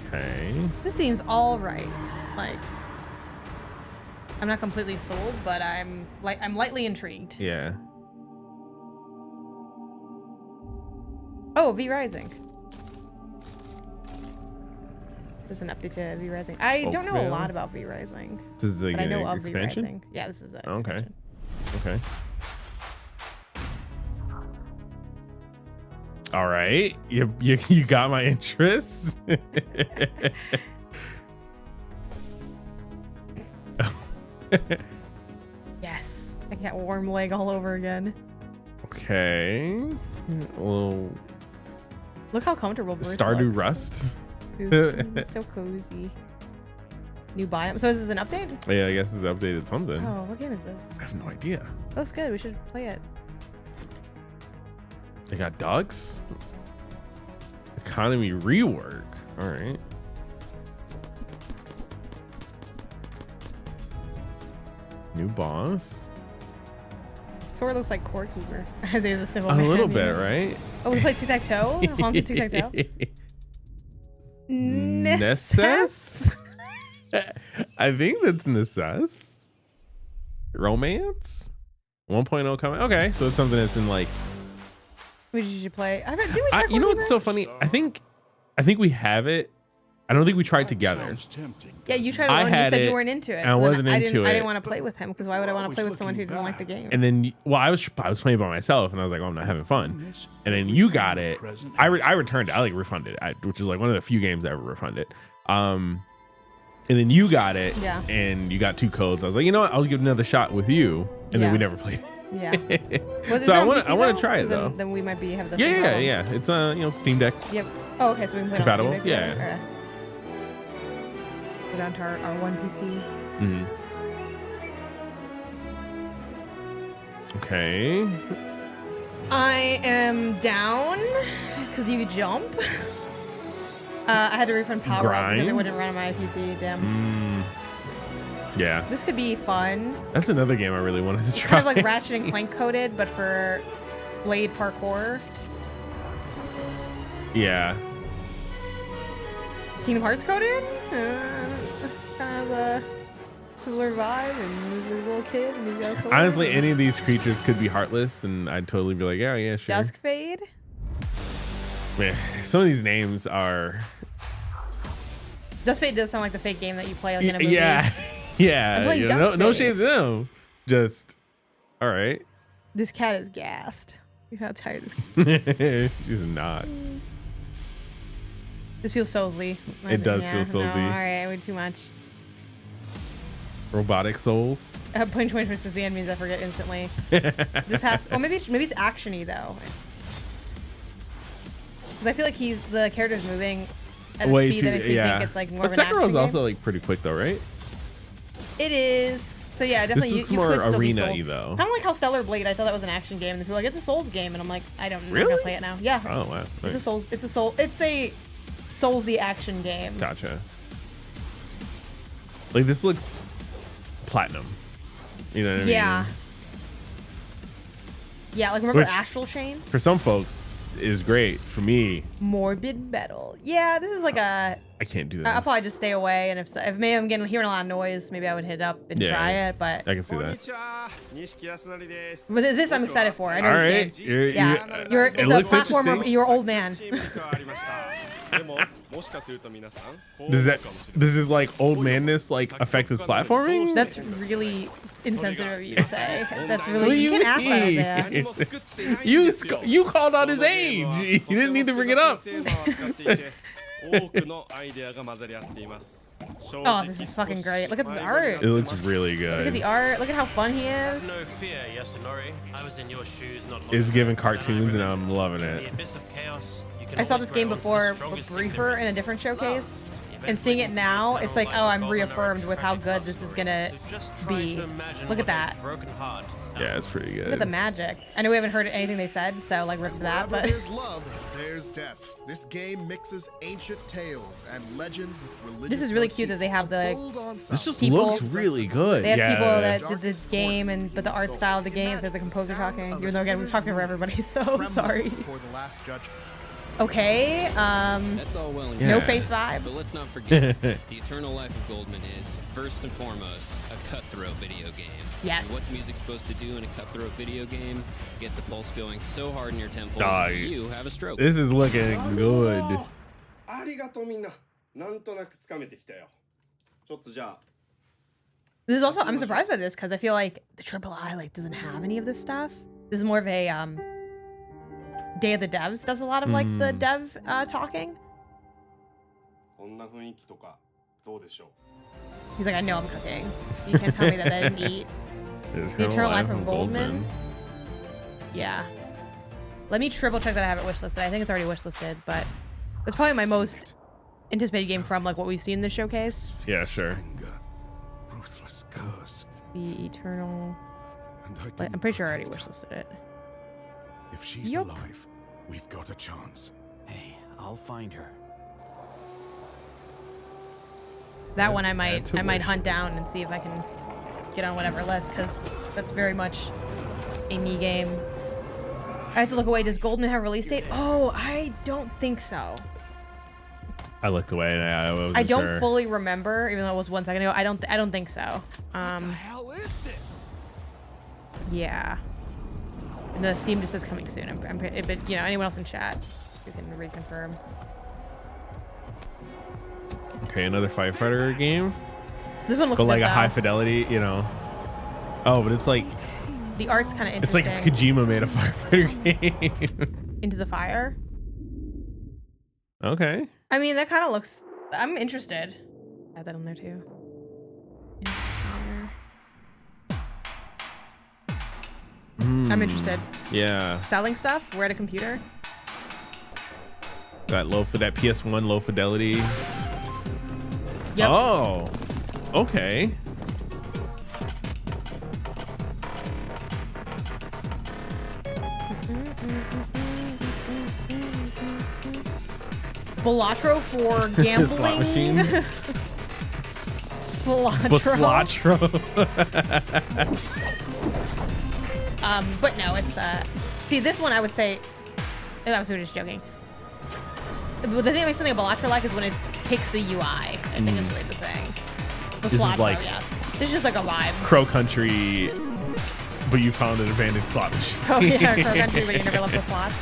Okay. This seems all right. Like, I'm not completely sold, but I'm lightly intrigued. Yeah. Oh, V Rising. There's an update to V Rising. I don't know a Oakvale? lot about V Rising. This is like but I know an of expansion? V Rising. Yeah, this is it. Okay. Okay. All right. You got my interest. Yes. I got warm leg all over again. Okay. Well, Look how comfortable Bruce Stardew looks. Rust. It's so cozy. New biome. So is this an update? Yeah, I guess it's updated something. Oh, what game is this? I have no idea. Looks good. We should play it. They got ducks. Economy rework. All right. New boss. Sort of looks like Core Keeper. As he is a civil A man, little you bit, know? right? Oh, we played tic-tac-toe? Haunted tic-tac-toe? Nessus? I think that's Nessus. Romance? 1.0 coming. Okay, so it's something that's in like. Which you should play. I bet, did we try You know Core what's so Keeper? funny? I think we have it. I don't think we tried together. Yeah, you tried it I alone. You had said it, you weren't into it. and I wasn't I into didn't it. want to play with him because why would I want to play with someone who didn't like the game? And then, well, I was playing by myself, and I was like, oh, I'm not having fun. And then you got it. I returned it. I like refunded it, which is like one of the few games I ever refunded. And then you got it, Yeah. and you got 2 codes. I was like, you know what? I'll give it another shot with you. And then we never played it. Yeah. Was So it I on want PC, to try it Then- though. Then we might have the Yeah, same yeah, problem. yeah. It's Steam Deck. Yep. Oh, okay. So we can play it Compatible? on Steam Deck Yeah. together? Go down to our one PC. Mm-hmm. Okay. I am down because you jump. I had to refund Power Up because Grind? it wouldn't run on my PC. Damn. Yeah. This could be fun. That's another game I really wanted to try. Kind of like Ratchet and Clank coded, but for Blade parkour. Yeah. Kingdom Hearts coded. Kind of a similar vibe, and he's a little kid, and he's got a sword. Honestly, any of these creatures could be heartless, and I'd totally be like, yeah, yeah, sure. Dusk Fade. Man, some of these names are. Dusk Fade does sound like the fake game that you play like in a movie. Yeah. Yeah. I'm playing You know, Dusk no Fade. shade to them. Just, all right. This cat is gassed. Look how tired this cat She's not. This feels Soulsy. It does Yeah, feel Soulsy. No, all right, I went too much. Robotic Souls. Point 20 is the enemies I forget instantly. This has. Oh, maybe it's actiony though. Because I feel like the character's moving at a speed that makes me think it's like more of an action Sekiro's game. also like pretty quick though, right? It is. So yeah, definitely. This looks you more could still be arena-y, Souls. though. Kind of like how Stellar Blade. I thought that was an action game, and people were like, "It's a Souls game," and I'm like, I'm not Really? gonna play it now. Yeah. Oh wow. It's Nice. a Souls. It's a Soulsy action game. Gotcha. Like this looks platinum. You know what I mean? Yeah. Yeah, like remember Which- Astral Chain? For some folks, is great. For me, Morbid Metal. Yeah, this is like a. I can't do this. I'll probably just stay away, and if maybe I'm hearing a lot of noise, maybe I would hit up and Yeah, try it. But I can see that. But this I'm excited for. I know All this right. game. You're it it's a looks platformer. interesting. You're an old man. Does this like old manness like affect his platforming? That's really insensitive of you to say. That's What really. do You can ask that, mean? Isaiah. you called out his age. You didn't need to bring it up. Oh, this is fucking great. Look at this art. It looks really Look at good. the art. Look at how fun he is. No fear, Yasunori. I was in your shoes not long It's ago, giving and I cartoons, and remember I'm loving the it. abyss of chaos. You can I saw always this game grab onto before, the strongest briefer in a different showcase, and seeing it now, it's like, oh, I'm reaffirmed with how good this is gonna be. Look at that. broken heart. Yeah, it's pretty Look at good. the magic. I know we haven't heard anything they said, so like rip to that, Wherever but there's love, there's death. This game mixes ancient tales and legends with religious. this is really cute that they have the This just people- looks really good. They have Yeah. people that did this game, but the art style of the game, they're the composer talking. Even though again we've talked over everybody, so sorry. For the last judgment. Okay, That's all well and no good. face vibes. But let's not forget, the eternal life of Goldman is, first and foremost, a cutthroat video game. Yes. And what's music supposed to do in a cutthroat video game? Get the pulse going so hard in your temples, Nah, you have a stroke. This is looking good. ありがとうみんな。なんとなくつかめてきたよ。ちょっとじゃあ。 This is also I'm surprised by this because I feel like the AAA like doesn't have any of this stuff. This is more of a Day of the Devs does a lot of like the dev talking. こんな雰囲気とかどうでしょう。 He's like, I know I'm cooking. You can't tell me that I didn't eat. The Eternal Life of Goldman. Yeah. Let me triple check that I have it wishlisted. I think it's already wishlisted, but it's probably my most anticipated game from like what we've seen in the showcase. Yeah, sure. Ruthless curse. The Eternal. And I Like, didn't I'm pretty sure I already protect her. wishlisted it. If she's Yup. alive, we've got a chance. Hey, I'll find her. That one I add might to hunt down and see if I can get on whatever list because that's very much a me game. I have to look away. Does Golden have a release date? Oh, I don't think so. I looked away and I wasn't I don't sure. fully remember, even though it was 1 second ago. I don't think so. What the hell is this? Yeah. And the Steam just says coming soon. But you know, anyone else in chat who can reconfirm. Okay, another firefighter game. This one looks but like good, a high though. fidelity, you know. Oh, but it's like The art's kind of it's interesting. like Kojima made a firefighter game. Into the Fire. Okay. I mean, that kind of looks. I'm interested. Add that on there too. Into the Fire. I'm interested. Yeah. Selling stuff. We're at a computer. That that PS1 low fidelity. Yep. Oh. Okay. Balatro for gambling. Slot machine. Cilantro. Balatro. But no, it's see, this one I would say I was just joking. But the thing that makes something a Balatro like is when it takes the UI. I think is really the thing. This is Balatro, like- yes. This is just like a vibe. Crow Country, but you found an abandoned slot machine. Oh yeah, Crow Country, but you never left the slots.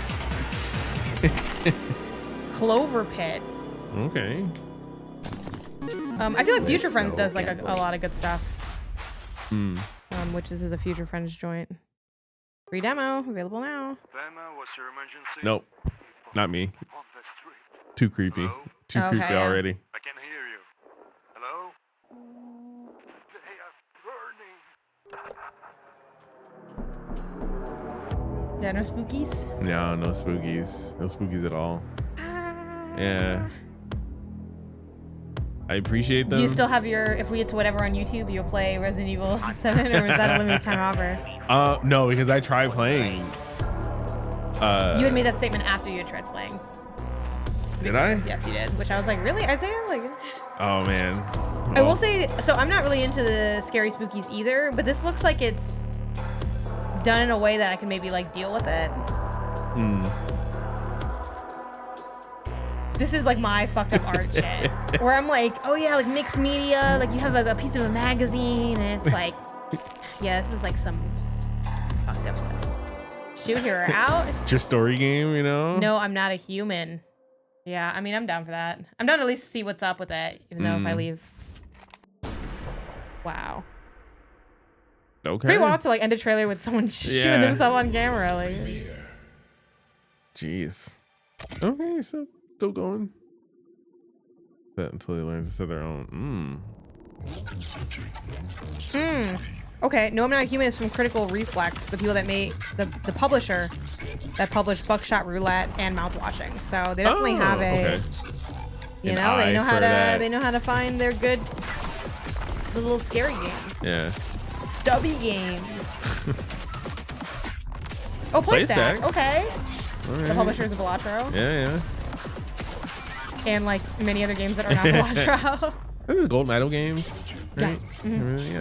Clover Pit. Okay. I feel like Future Friends does like a lot of good stuff. Hmm. Which this is a Future Friends joint. Free demo available now. Nope. Not me. Too creepy. Too Okay, creepy yeah. already. I can hear you. Hello? They are burning. Yeah, no spookies. No, no spookies. No spookies at all. Yeah. I appreciate them. Do you still have your, if we get to whatever on YouTube, you'll play Resident Evil 7, or is that a limited time offer? No, because I tried playing. You had made that statement after you had tried playing. Did I? Yes, you did. Which I was like, really, Isaiah? Like, Oh man. I will Well, say, so I'm not really into the scary spookies either, but this looks like it's done in a way that I can maybe like deal with it. This is like my fucked up art shit, where I'm like, oh yeah, like mixed media, like you have like a piece of a magazine, and it's like, yeah, this is like some fucked up stuff. Shoot her out. It's your story game, you know? No, I'm not a human. Yeah, I mean, I'm down for that. I'm down to at least see what's up with it, even though if I leave. Wow. Okay. Pretty wild to like end a trailer with someone shooting Yeah. themselves on camera. Like, Jeez. Okay, so still going. That until they learn to set their own. Okay, No, I'm Not a Human is from Critical Reflex, the people that made the publisher that published Buckshot Roulette and Mouthwashing. So they definitely have a, okay. you An know, they eye know how for to that. they know how to find their good little scary games. Yeah. Stubby games. Oh, PlayStack. PlayStack. Okay. All The right. publishers of Balatro. Yeah. And like many other games that are not Balatro. The Gold Medal games. Yeah. Right? Mhm. Yeah,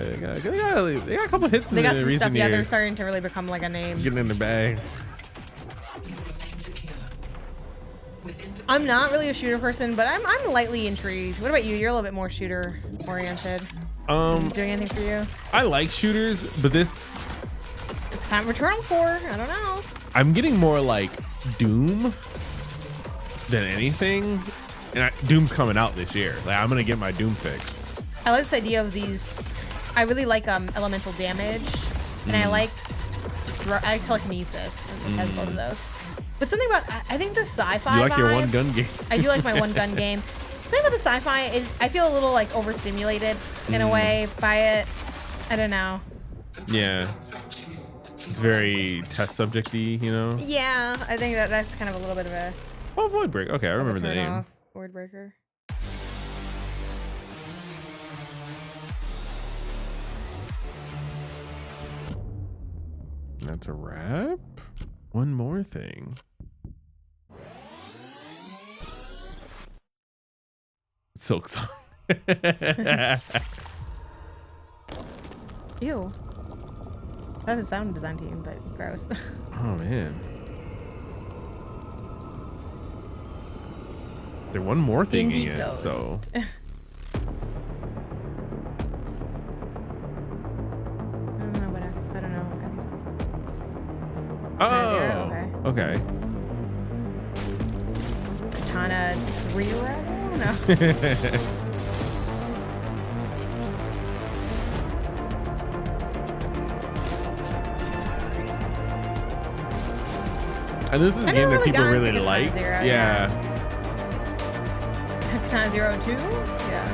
they got a couple hits They in got the some recent stuff. Yeah, they're years. starting to really become like a name. Getting in the bag. I'm not really a shooter person, but I'm lightly intrigued. What about you? You're a little bit more shooter oriented. Is this doing anything for you? I like shooters, but this It's kind of Returnal Core. I don't know. I'm getting more like Doom than anything. And Doom's coming out this year. Like I'm gonna get my Doom fix. I like this idea of these. I really like elemental damage, and I like telekinesis. It has both of those. But something about I think the sci-fi. You like your vibe- one gun game? I do like my one gun game. Something about the sci-fi is I feel a little like overstimulated in a way by it. I don't know. Yeah. It's very test subjecty, you know? Yeah, I think that's kind of a little bit of a. Oh, Void Break. Okay, I remember the turn name. off. Word breaker. That's a wrap. One more thing. Silk Song. Ew. That's a sound design team, but gross. Oh man. There's one more thing Indie in it, Ghost. so I don't know what else. I don't know. oh, okay. Katana 3 No. And this is a I game never that people got into really Katana like. Zero, Yeah. Katana Zero 2? Yeah.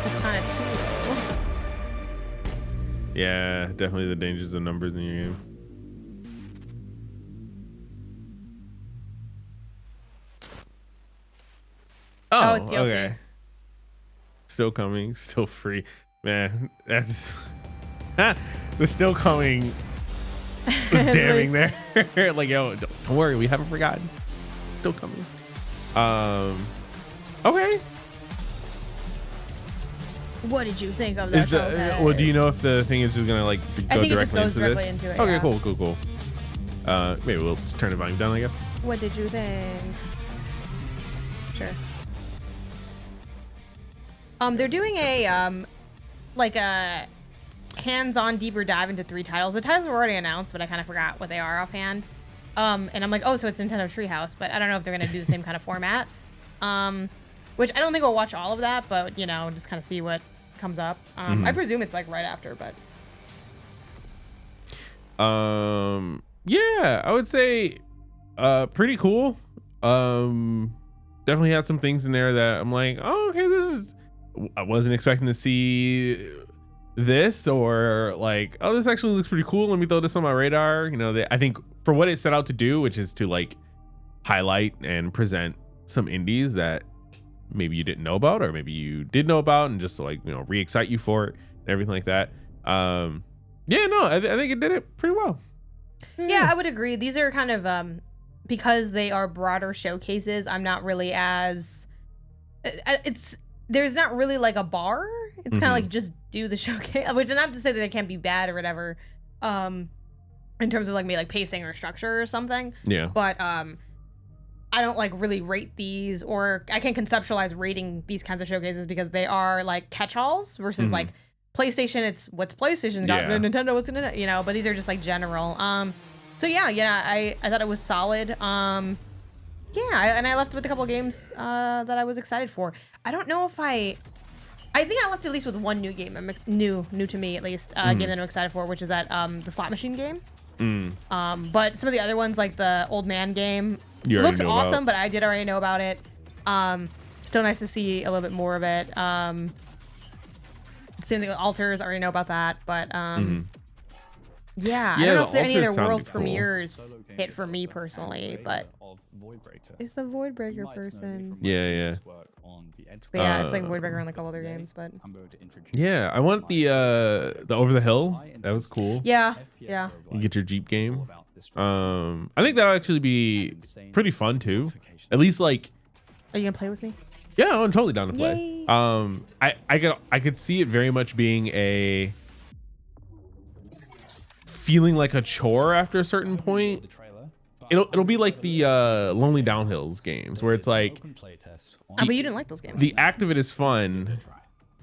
Katana 2. Yeah, definitely the dangers of numbers in your game. Oh, it's DLC. Okay. Still coming, still free. Man, that's the still coming was damning there. Like, yo, don't worry, we haven't forgotten. Still coming. Okay. What did you think of that? Is the well? Do you know if the thing is just gonna like I go think it just directly goes into directly this? into it, Okay, yeah. cool. Maybe we'll just turn the volume down, I guess. What did you think? Sure. They're doing a like a hands-on deeper dive into 3 titles. The titles were already announced, but I kind of forgot what they are offhand. And I'm like, oh, so it's Nintendo Treehouse, but I don't know if they're gonna do the same kind of format. Which I don't think we'll watch all of that, but you know, just kind of see what comes up. I presume it's like right after, but yeah, I would say pretty cool. Definitely had some things in there that I'm like, oh, okay, this is, I wasn't expecting to see this, or like, oh, this actually looks pretty cool, let me throw this on my radar. You know, I think for what it set out to do, which is to like highlight and present some indies that maybe you didn't know about, or maybe you did know about, and just to like, you know, re-excite you for it and everything like that. Yeah, no, I think it did it pretty well. yeah, I would agree. These are kind of because they are broader showcases. I'm not really as there's not really like a bar. It's kind of like just do the showcase, which is not to say that they can't be bad or whatever. In terms of like maybe like pacing or structure or something. Yeah. But I don't like really rate these, or I can't conceptualize rating these kinds of showcases because they are like catch-alls versus like PlayStation. It's what's PlayStation got, Nintendo what's Nintendo, you know. But these are just like general. So yeah, I thought it was solid. Yeah, and I left with a couple of games that I was excited for. I don't know if I think I left at least with one new game, new to me at least, game that I'm excited for, which is that the slot machine game. But some of the other ones, like the Old Man game, looks awesome, but I did already know about it. Still nice to see a little bit more of it. Same thing with Alters, I already know about that, but yeah, I don't know if any of their world premieres hit for me personally, but it's the Voidbreaker person. Yeah. But yeah, it's like Voidbreaker and a couple other games, but yeah, I want the Over the Hill. That was cool. Yeah. You get your Jeep game. I think that'll actually be pretty fun too. At least like. Are you gonna play with me? Yeah, I'm totally down to play. Yay. I could see it very much being a feeling like a chore after a certain point. It'll be like the Lonely Downhills games where it's like, but you didn't like those games. The act of it is fun,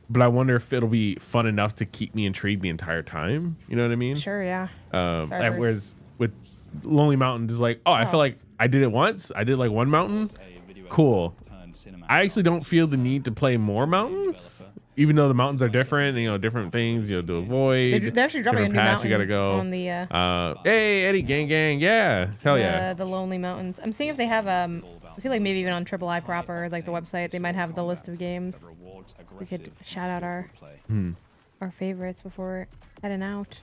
but I wonder if it'll be fun enough to keep me intrigued the entire time. You know what I mean? Sure, yeah. Whereas with Lonely Mountains is like, I feel like I did it once. I did like one mountain. Cool. I actually don't feel the need to play more mountains, even though the mountains are different. You know, different things you know to avoid. They're actually dropping a new mountain. You gotta go on the. Hey, Eddie, gang, yeah, hell yeah. The Lonely Mountains. I'm seeing if they have I feel like maybe even on Triple I proper, like the website, they might have the list of games. We could shout out our favorites before heading out.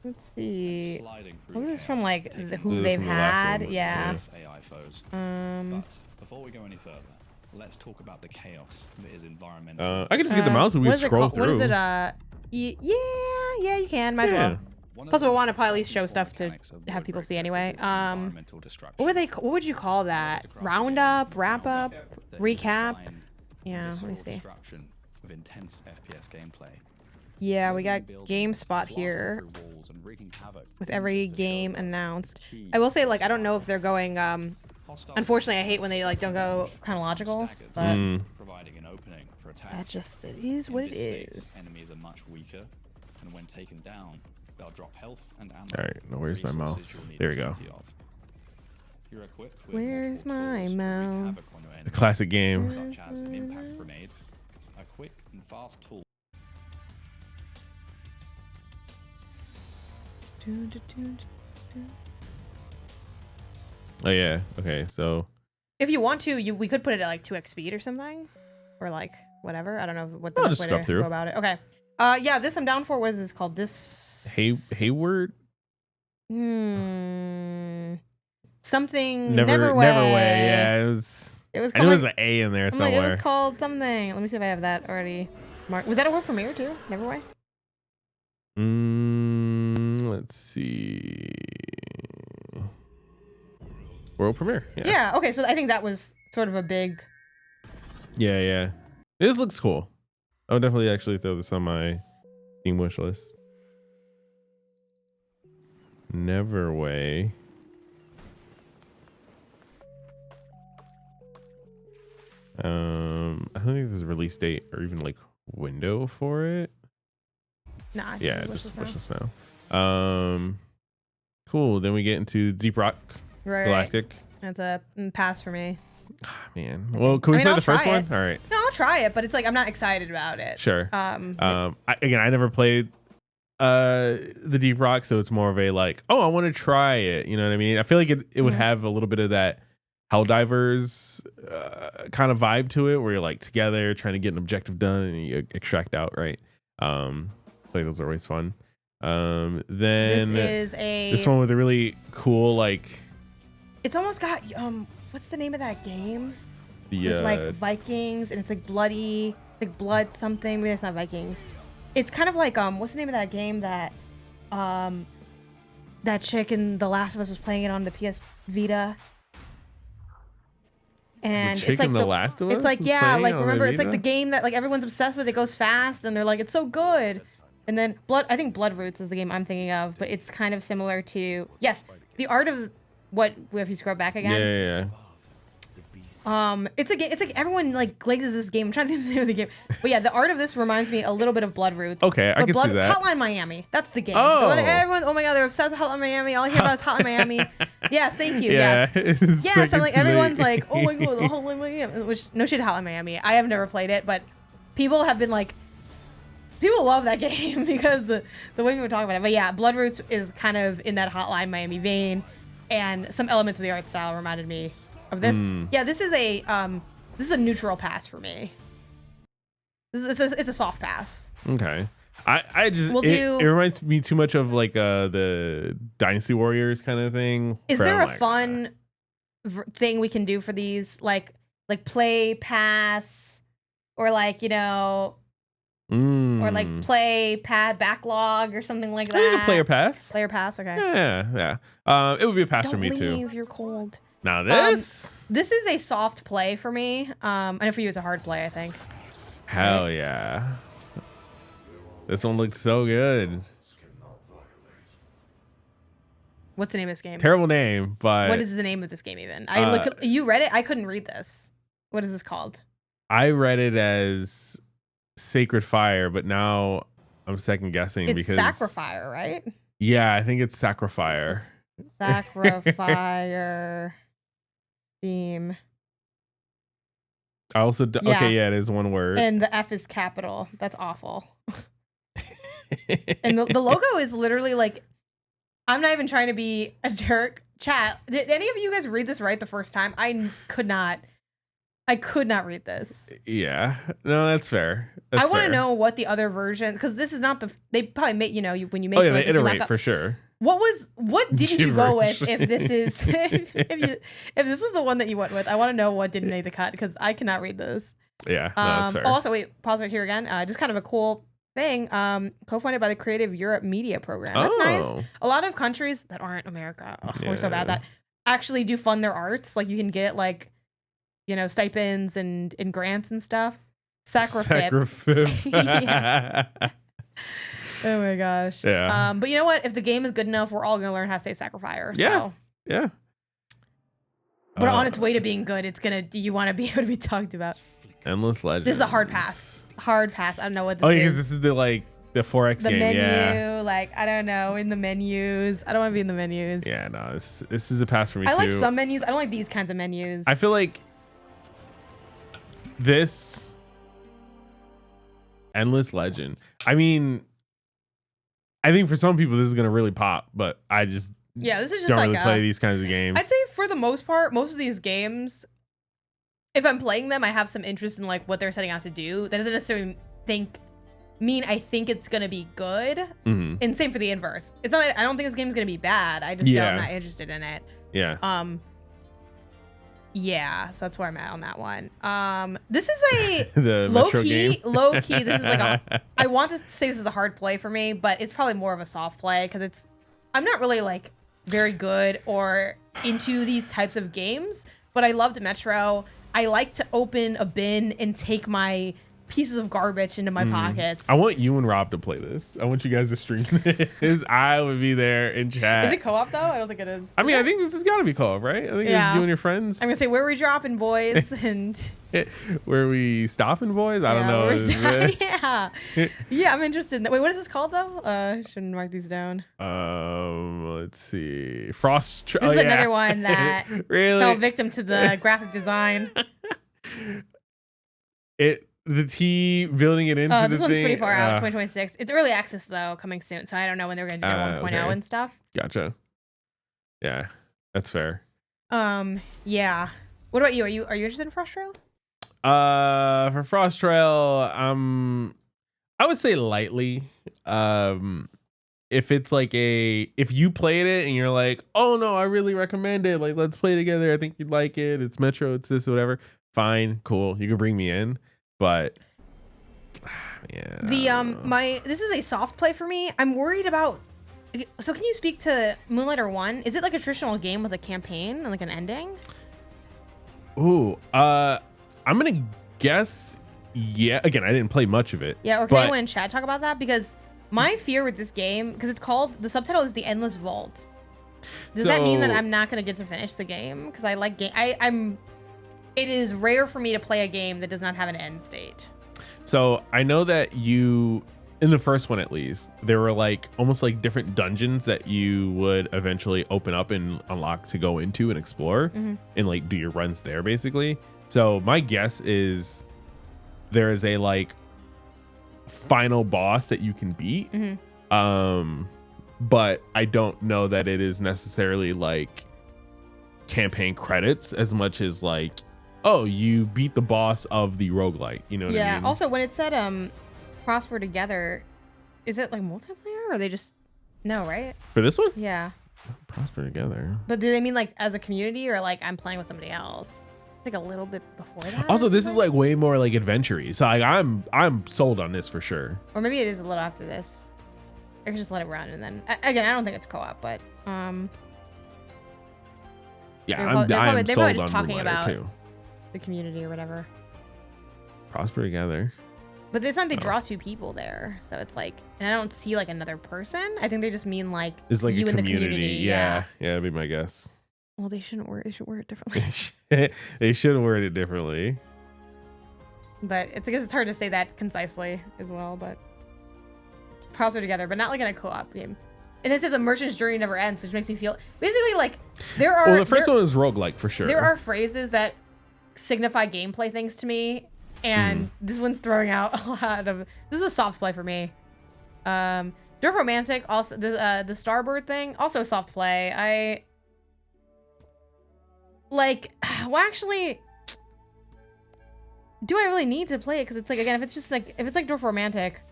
Let's see. Well, this is from like who they've had. Yeah. Before we go any further, let's talk about the chaos that is environmental. I can just get the mouse and we scroll through. What is it? Yeah, you can. Might as well. Plus, we'll want to probably at least show stuff to have people see anyway. What would you call that? Roundup, wrap up, recap? Yeah, let me see. Of intense FPS gameplay. Yeah, we got GameSpot here with every game announced. I will say, like, I don't know if they're going. Unfortunately, I hate when they like don't go chronological, but that just it is what it is. Enemies are much weaker, and when taken down, they'll drop health and ammo. All right, now where's my mouse? There we go. Where's my mouse? The classic game. Such as an impact grenade, a quick and fast tool. Oh yeah. Okay. So If you want to, we could put it at like 2x speed or something, or like whatever. I don't know what the I'll best just way scrub to through. go about it. Okay. Yeah, this I'm down for. What is this called? This Hayward. Something. Neverway. Yeah, it was. It was. I Called knew there was like, an A in there I'm somewhere. like, it was called something. Let me see if I have that already. Was that a world premiere too? Neverway. Let's see. World premiere. Yeah. Yeah. Okay. So I think that was sort of a big. Yeah. Yeah. This looks cool. I'll definitely actually throw this on my Steam wish list. Neverway. I don't think there's a release date or even like window for it. Nah. Yeah, just wish list now. Cool. Then we get into Deep Rock Galactic. That's a pass for me. Man. Well, can we play I'll the first try one? it. All right. No, I'll try it, but it's like I'm not excited about it. Sure. Like, I never played the Deep Rock, so it's more of a like, oh, I want to try it. You know what I mean? I feel like it would have a little bit of that Helldivers kind of vibe to it, where you're like together trying to get an objective done and you extract out, right? Like those are always fun. Then this one with a really cool like. It's almost got what's the name of that game? The with like Vikings and it's like bloody, like blood something. Maybe it's not Vikings. It's kind of like what's the name of that game that that chick in The Last of Us was playing it on the PS Vita. And the chick it's like in The Last of Us it's like was yeah, playing like on the remember it's like Vita? the game that like everyone's obsessed with. It goes fast and they're like it's so good. And then I think Blood Roots is the game I'm thinking of, but it's kind of similar to the art of what if you scrub back again. Yeah. It's a game. It's like everyone like glazes this game. I'm trying to think of the name of the game, but yeah, the art of this reminds me a little bit of Blood Roots. Okay, I can see that. Hotline Miami. That's the game. Oh. Everyone. Oh my god, they're obsessed with Hotline Miami. All I hear about is Hotline Miami. Yes, thank you. Yeah, Yes. it's Yes. I'm like it's everyone's really- like, oh my god, the Hotline Miami. Which no shit, Hotline Miami. I have never played it, but people have been like. People love that game because the way people talk about it. But yeah, Blood Roots is kind of in that Hotline Miami vein, and some elements of the art style reminded me of this. Yeah, this is a neutral pass for me. It's a soft pass. Okay. I just We'll do- it reminds me too much of like the Dynasty Warriors kind of thing. Is where there I'm a like, fun thing we can do for these, like play pass, or like or like play pad backlog or something like that? I think a player pass. Player pass, okay. Yeah. It would be a pass for me Don't too. leave, you're cold. Now this. This is a soft play for me. I know for you it's a hard play, I think. Hell yeah. This one looks so good. What's the name of this game? Terrible name, but What is the name of this game even? You read it? I couldn't read this. What is this called? I read it as Sacred Fire, but now I'm second guessing It's because Sacrifier, right? Yeah, I think it's Sacrifier. Sacrifier theme. I also Yeah. okay, yeah, it is one word. And the F is capital. That's awful. And the logo is literally like, I'm not even trying to be a jerk. Chat, did any of you guys read this right the first time? I could not read this. Yeah, no, that's fair. I want to know what the other version, because this is not they probably make, when you make Oh yeah, something they like this, you iterate mark up- for sure. What didn't you go with Gibberish. if this is if this was the one that you went with? I want to know what didn't make the cut because I cannot read this. Yeah, no, that's fair. Also, wait, pause right here again. Just kind of a cool thing. Co-funded by the Creative Europe Media Program. That's nice. A lot of countries that aren't America, we're so bad at that, actually do fund their arts. Like you can get like, stipends and grants and stuff. Sacrifice. Yeah. Oh my gosh. Yeah. But you know what? If the game is good enough, we're all gonna learn how to say Sacrifier. Yeah. So. Yeah. But on its way to being good, you want to be able to be talked about. Endless Legends. This is a hard pass. Hard pass. I don't know what this Oh, is. yeah, because this is the 4X The game. menu, Yeah. I don't know, in the menus. I don't want to be in the menus. Yeah, no, this is a pass for me I too. like some menus. I don't like these kinds of menus. I feel like this Endless Legend. I mean, I think for some people this is gonna really pop, but I just This is just don't like really play these kinds of games. I'd say for the most part, most of these games, if I'm playing them, I have some interest in like what they're setting out to do. That doesn't necessarily mean I think it's gonna be good. Mhm. And same for the inverse. It's not that I don't think this game's gonna be bad. I just I'm not interested in it. Yeah. Yeah, so that's where I'm at on that one. This is a The low Metro key. game? Low key. This is like I want to say this is a hard play for me, but it's probably more of a soft play because I'm not really like very good or into these types of games, but I loved Metro. I like to open a bin and take my pieces of garbage into my pockets. I want you and Rob to play this. I want you guys to stream this. I would be there in chat. Is it co-op though? I don't think it is. I mean, I think this has got to be co-op, right? I think it's you and your friends. I'm gonna say where are we dropping, boys, and where we stopping, boys? I don't know. Yeah, I'm interested. Wait, what is this called though? Shouldn't mark these down. Let's see. Frost. This is another one that really fell victim to the graphic design. The T building it into this the one's thing. pretty far out, 2026. It's early access though, coming soon. So I don't know when they're going to do their 1.0 and stuff. Gotcha. Yeah, that's fair. Yeah. What about you? Are you interested in Frost Trail? For Frost Trail, I would say lightly. If it's like if you played it and you're like, oh no, I really recommend it. Like, let's play together. I think you'd like it. It's Metro. It's this, whatever. Fine, cool. You can bring me in. But yeah, this is a soft play for me. I'm worried about. So can you speak to Moonlighter 1? Is it like a traditional game with a campaign and like an ending? Ooh, I'm gonna guess. Yeah. Again, I didn't play much of it. Yeah. Or can anyone in chat talk about that? Because my fear with this game, because it's called, the subtitle is The Endless Vault. Does that mean that I'm not gonna get to finish the game? Because I like game. It is rare for me to play a game that does not have an end state. So I know that in the first one at least, there were like almost like different dungeons that you would eventually open up and unlock to go into and explore and like do your runs there basically. So my guess is there is a like final boss that you can beat. But I don't know that it is necessarily like campaign credits as much as like, oh, you beat the boss of the roguelike, you know what I mean? Also, when it said Prosper Together, is it like multiplayer or are they just no, right? For this one? Yeah. Prosper Together. But do they mean like as a community or like I'm playing with somebody else? Like a little bit before that. Also, this is like way more like adventure-y. So like I'm sold on this for sure. Or maybe it is a little after this. I could just let it run and then again, I don't think it's co-op, but yeah, I'm probably just on talking Moonlighter about too. the community or whatever. Prosper Together. But it's not they draw two people there, so it's like, and I don't see like another person. I think they just mean like It's like you a in the community. community. Yeah, that'd be my guess. Well, they shouldn't word. They should word it differently. They should word it differently. But I guess it's hard to say that concisely as well. But Prosper Together, but not like in a co-op game. And it says a merchant's journey never ends, which makes me feel basically like there are. Well, the first one was roguelike for sure. There are phrases that signify gameplay things to me, and this one's throwing out a lot of. This is a soft play for me. Dwarf Romantic, also the Starbird thing, also a soft play. I like. Well, actually, do I really need to play it? Because it's like, again, if it's like Dwarf Romantic,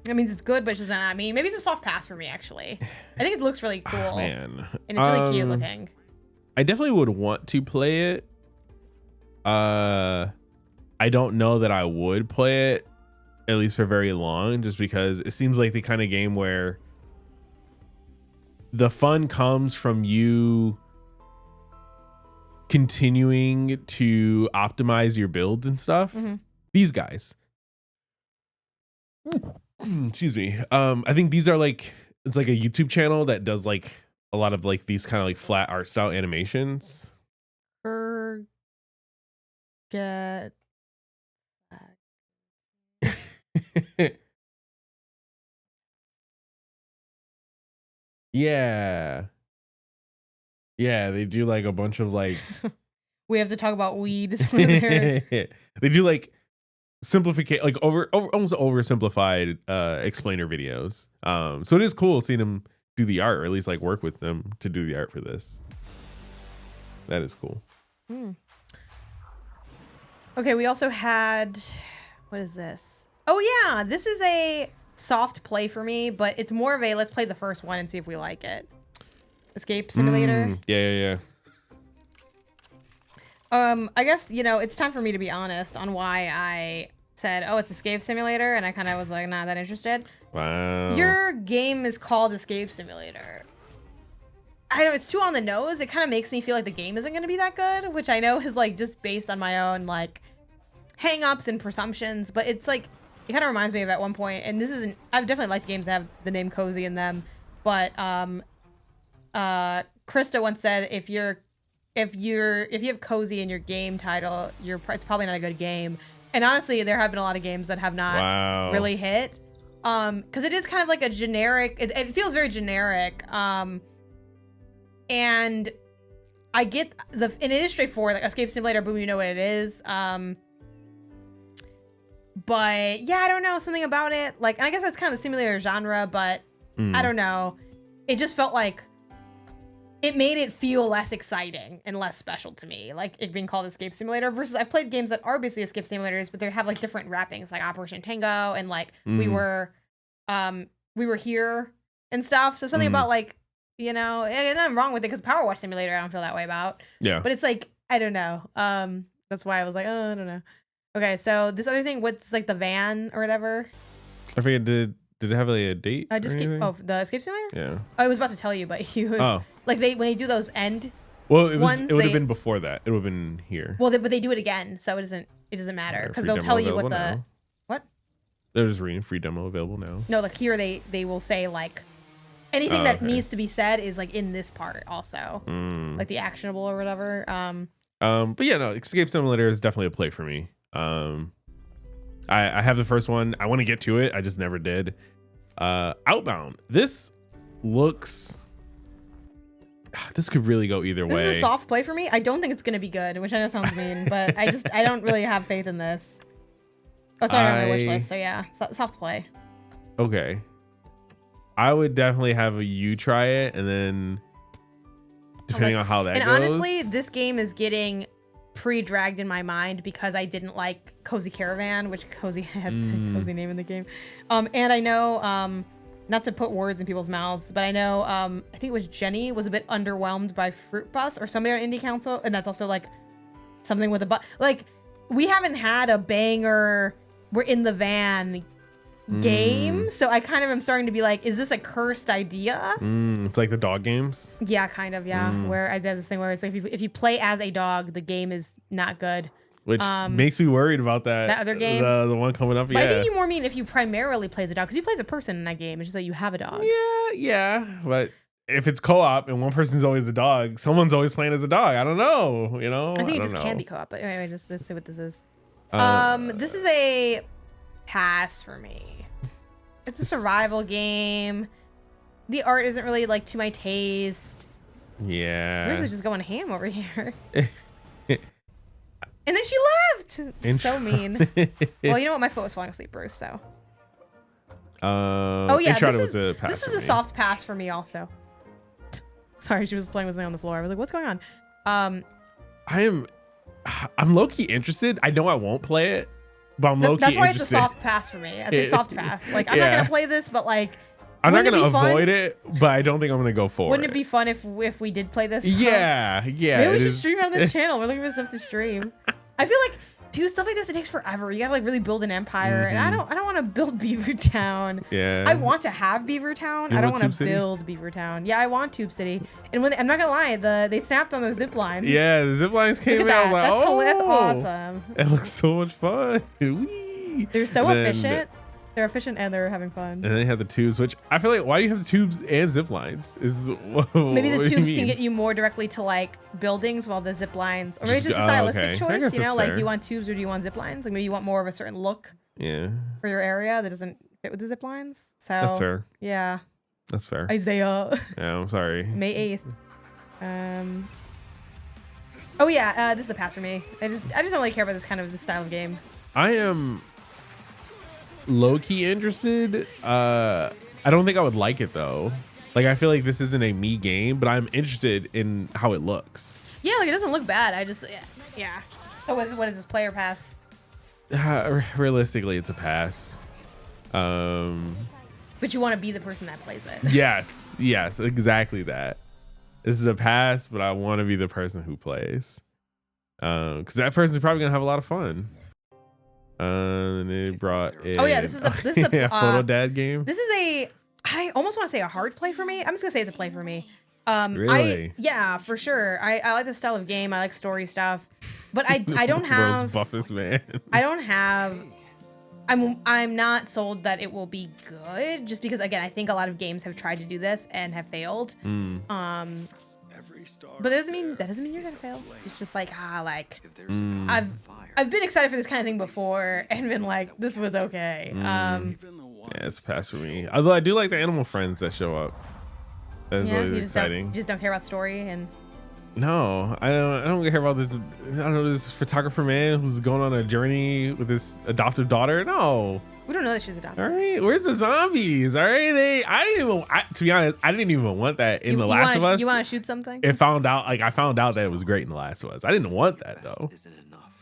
that means it's good, but it's just not. I mean, maybe it's a soft pass for me. Actually, I think it looks really cool. Man, and it's really cute looking. I definitely would want to play it. I don't know that I would play it, at least for very long, just because it seems like the kind of game where the fun comes from you continuing to optimize your builds and stuff. These guys. Excuse me. I think these are like, it's like a YouTube channel that does like a lot of like these kind of like flat art style animations. Get Yeah, they do like a bunch of like we have to talk about weed. Is one of their... They do like simplification, like almost oversimplified explainer videos. So it is cool seeing them do the art, or at least like work with them to do the art for this. That is cool. Okay, we also had, what is this? Oh yeah, this is a soft play for me, but it's more of a let's play the first one and see if we like it. Escape Simulator. Yeah. I guess, you know, it's time for me to be honest on why I said, oh, it's Escape Simulator, and I kind of was like, not that interested. Wow. Your game is called Escape Simulator. I know it's too on the nose. It kind of makes me feel like the game isn't going to be that good, which I know is like just based on my own like hang-ups and presumptions, but it's like, it kind of reminds me of at one point, and this isn't, I've definitely liked games that have the name Cozy in them, but Krista once said if you have Cozy in your game title, it's probably not a good game. And honestly, there have been a lot of games that have not really hit. Because it is kind of like a generic, it feels very generic. And I get and it is straightforward, like Escape Simulator, boom, you know what it is. But yeah, I don't know, something about it. Like, and I guess that's kind of the simulator genre, but I don't know. It just felt like it made it feel less exciting and less special to me, like it being called Escape Simulator versus I've played games that are basically Escape Simulators, but they have like different wrappings, like Operation Tango and like we were here and stuff. So something about like, you know, and nothing wrong with it because Power Wash Simulator I don't feel that way about. Yeah. But it's like, I don't know. That's why I was like, oh, I don't know. Okay, so this other thing, what's like the van or whatever? I forget, did it have like a date? The Escape Simulator? Yeah. Oh, I was about to tell you, but you like when they do those end Well, it would have been before that. It would have been here. Well, but they do it again, so it doesn't matter because they'll tell you what the what? They're just reading free demo available now. No, like here they will say like anything that needs to be said is like in this part also, like the actionable or whatever. But yeah, no, Escape Simulator is definitely a play for me. I have the first one. I want to get to it. I just never did. Outbound. This could really go either way. This is a soft play for me. I don't think it's gonna be good, which I know sounds mean, but I don't really have faith in this. Oh, it's already on my wish list, so yeah, soft play. Okay. I would definitely have you try it, and then depending on how that goes. And honestly, this game is getting pre-dragged in my mind because I didn't like Cozy Caravan, which Cozy had a Cozy name in the game. And I know, not to put words in people's mouths, but I know, I think it was Jenny was a bit underwhelmed by Fruit Bus or somebody on Indie Council, and that's also like something with a like we haven't had a banger. We're in the van game, so I kind of am starting to be like, is this a cursed idea? It's like the dog games. Yeah, kind of. Yeah, where I did this thing where it's like if you play as a dog, the game is not good. Which makes me worried about that other game, the one coming up. But I think you more mean if you primarily play as a dog, because you play as a person in that game. It's just that you have a dog. Yeah. But if it's co-op and one person's always a dog, someone's always playing as a dog. I don't know. You know. I think it just can be co-op. But anyway, let's see what this is. This is a pass for me. It's a survival game. The art isn't really like to my taste. Yeah. Yours is just going ham over here. And then she left. So mean. Well, you know what? My foot was falling asleep, Bruce. So. Oh yeah, this is a soft pass for me also. Sorry, she was playing with something on the floor. I was like, "What's going on?" I'm low key interested. I know I won't play it, but I'm low key interested. That's why it's a soft pass for me. It's a soft pass. Like I'm not gonna play this, but like. I'm not gonna avoid it, but I don't think I'm gonna go for it. Wouldn't it be fun if we did play this? Yeah. Maybe we should stream on this channel. We're looking for stuff to stream. I feel like, dude, stuff like this, it takes forever. You gotta like really build an empire, and I don't want to build Beaver Town. Yeah. I want to have Beaver Town. I don't want to build Beaver Town. Yeah, I want Tube City. And when I'm not gonna lie, they snapped on those zip lines. Yeah, the zip lines came out. Like, that's awesome. It looks so much fun. Whee! They're so efficient. They're efficient and they're having fun. And then they have the tubes, which I feel like, why do you have the tubes and zip lines? Maybe the tubes can get you more directly to like buildings, while the zip lines, or maybe it's just a stylistic choice. You know, like do you want tubes or do you want zip lines? Like maybe you want more of a certain look. Yeah. For your area that doesn't fit with the zip lines. So that's fair. Yeah. That's fair. Isaiah. Yeah, I'm sorry. May 8th. Oh yeah, this is a pass for me. I just don't really care about this style of game. I am low-key interested. I don't think I would like it though. Like, I feel like this isn't a me game, but I'm interested in how it looks. Yeah, like it doesn't look bad. I just yeah. What is this player pass? Realistically, it's a pass. But you want to be the person that plays it. Yes, exactly that. This is a pass, but I want to be the person who plays. Because that person's probably gonna have a lot of fun. And they brought in, this is a Photo Dad game. This is I almost want to say a hard play for me. I'm just gonna say it's a play for me. Really? Yeah, for sure. I like this style of game. I like story stuff, but I don't have. World's buffest man. I don't have. I'm not sold that it will be good, just because again I think a lot of games have tried to do this and have failed. But that doesn't mean you're gonna fail. It's just like I've been excited for this kind of thing before and been like, this was okay. Yeah, it's a pass for me. Although I do like the animal friends that show up. That's always exciting. You just don't care about story and. No, I don't care about this. I don't know, this photographer man who's going on a journey with his adoptive daughter. No, we don't know that she's adopted. All right, where's the zombies? All right, to be honest, I didn't even want that in The Last of Us. You want to shoot something? I found out that it was great in The Last of Us. I didn't want that though.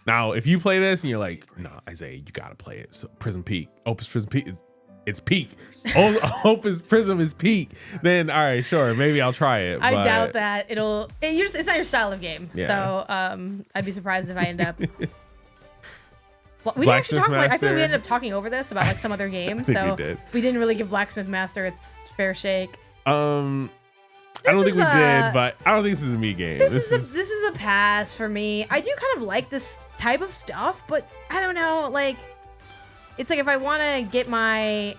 Now, if you play this and you're like, no, Isaiah, you gotta play it. So Prism Peak, Opus Prism Peak it's peak. Opus Prism is peak. Then all right, sure, maybe I'll try it. I doubt that it's not your style of game. Yeah. So I'd be surprised if I end up. Well, we didn't actually talk about. I feel like we ended up talking over this about like some other game. So we didn't really give Blacksmith Master its fair shake. I don't think we did, but I don't think this is a me game. This is a pass for me. I do kind of like this type of stuff, but I don't know, like. It's like if I want to get my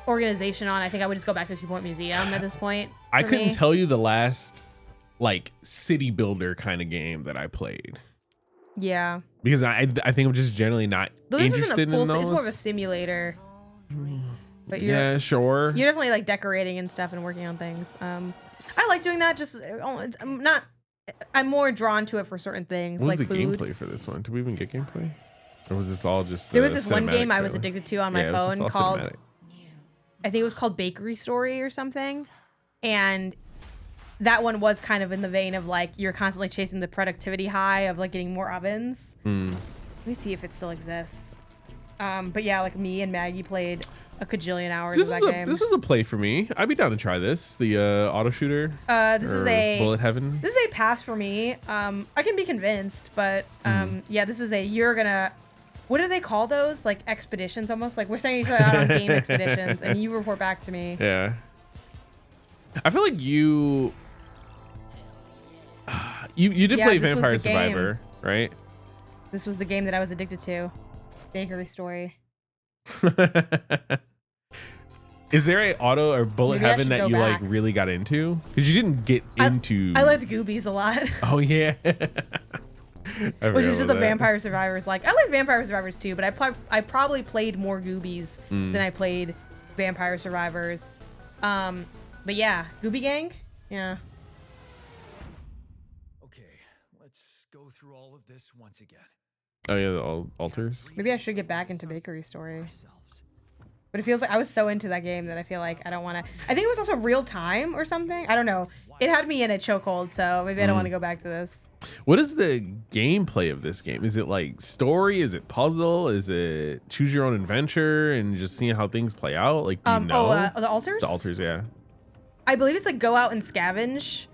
organization on, I think I would just go back to 2 Point Museum at this point. I couldn't tell you the last like city builder kind of game that I played. Yeah. Because I think I'm just generally not interested in those. It's more of a simulator. But yeah, sure. You're definitely like decorating and stuff and working on things. I like doing that. I'm more drawn to it for certain things. What was like the food. Gameplay for this one? Did we even get gameplay? Or was this all just there was this one game I was addicted to on my phone called cinematic. I think it was called Bakery Story or something, and that one was kind of in the vein of like you're constantly chasing the productivity high of like getting more ovens. Let me see if it still exists. But yeah, like me and Maggie played a cajillion hours of that game. This is a play for me. I'd be down to try this. The auto shooter. This is a Bullet Heaven. This is a pass for me. I can be convinced, but yeah, this is you're gonna. What do they call those? Like expeditions, almost like we're sending each other out on game expeditions, and you report back to me. Yeah. I feel like you did play Vampire Survivor, right? This was the game that I was addicted to. Bakery Story. Is there a auto or Bullet Heaven that you like really got into? Because you didn't get into. I liked Goobies a lot. Oh yeah. Which is just a Vampire Survivors. Like I like Vampire Survivors too, but I probably played more Goobies than I played Vampire Survivors. But yeah, Gooby Gang. Yeah. Okay, let's go through all of this once again. Oh yeah, the altars. Maybe I should get back into Bakery Story. But it feels like I was so into that game that I feel like I don't want to. I think it was also real time or something. I don't know. It had me in a chokehold, so maybe I don't want to go back to this. What is the gameplay of this game? Is it like story? Is it puzzle? Is it choose your own adventure and just seeing how things play out? Like, do you know? The altars? The altars, yeah. I believe it's like go out and scavenge.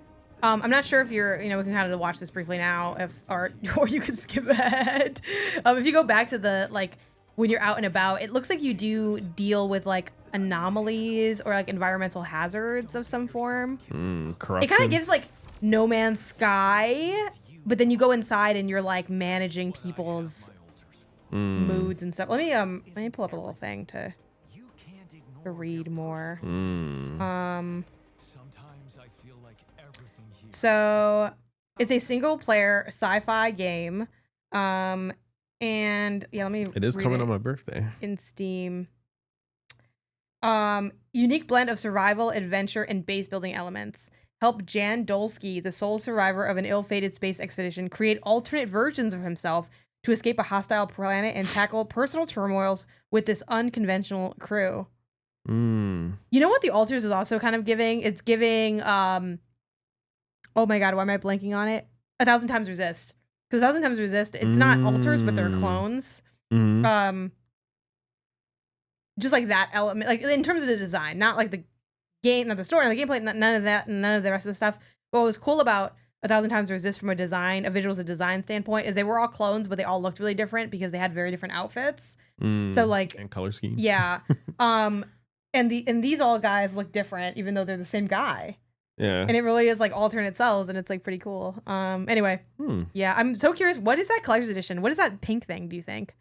I'm not sure if you're, we can kind of watch this briefly now, or you can skip ahead. If you go back to the, like, when you're out and about, it looks like you do deal with like anomalies or like environmental hazards of some form. Corruption. It kind of gives like No Man's Sky, but then you go inside and you're like managing people's moods and stuff. Let me pull up a little thing to read more. So it's a single player sci-fi game. And yeah, let me. It is coming on my birthday. In Steam. Unique blend of survival, adventure, and base building elements. Help Jan Dolsky, the sole survivor of an ill-fated space expedition, create alternate versions of himself to escape a hostile planet and tackle personal turmoils with this unconventional crew. Mm. You know what the altars is also kind of giving? It's giving oh my god, why am I blanking on it? 1,000 Times Resist. Because 1,000 Times Resist, it's not altars, but they're clones. Mm-hmm. Just like that element, like in terms of the design, not like the game, not the story, the gameplay, none of that, none of the rest of the stuff. But what was cool about 1,000 Times Resist from a design, a visuals and design standpoint, is they were all clones, but they all looked really different because they had very different outfits. So like, and color schemes. yeah, and these all guys look different, even though they're the same guy. Yeah. And it really is like alternate cells, and it's like pretty cool. Anyway, yeah, I'm so curious. What is that collector's edition? What is that pink thing? Do you think?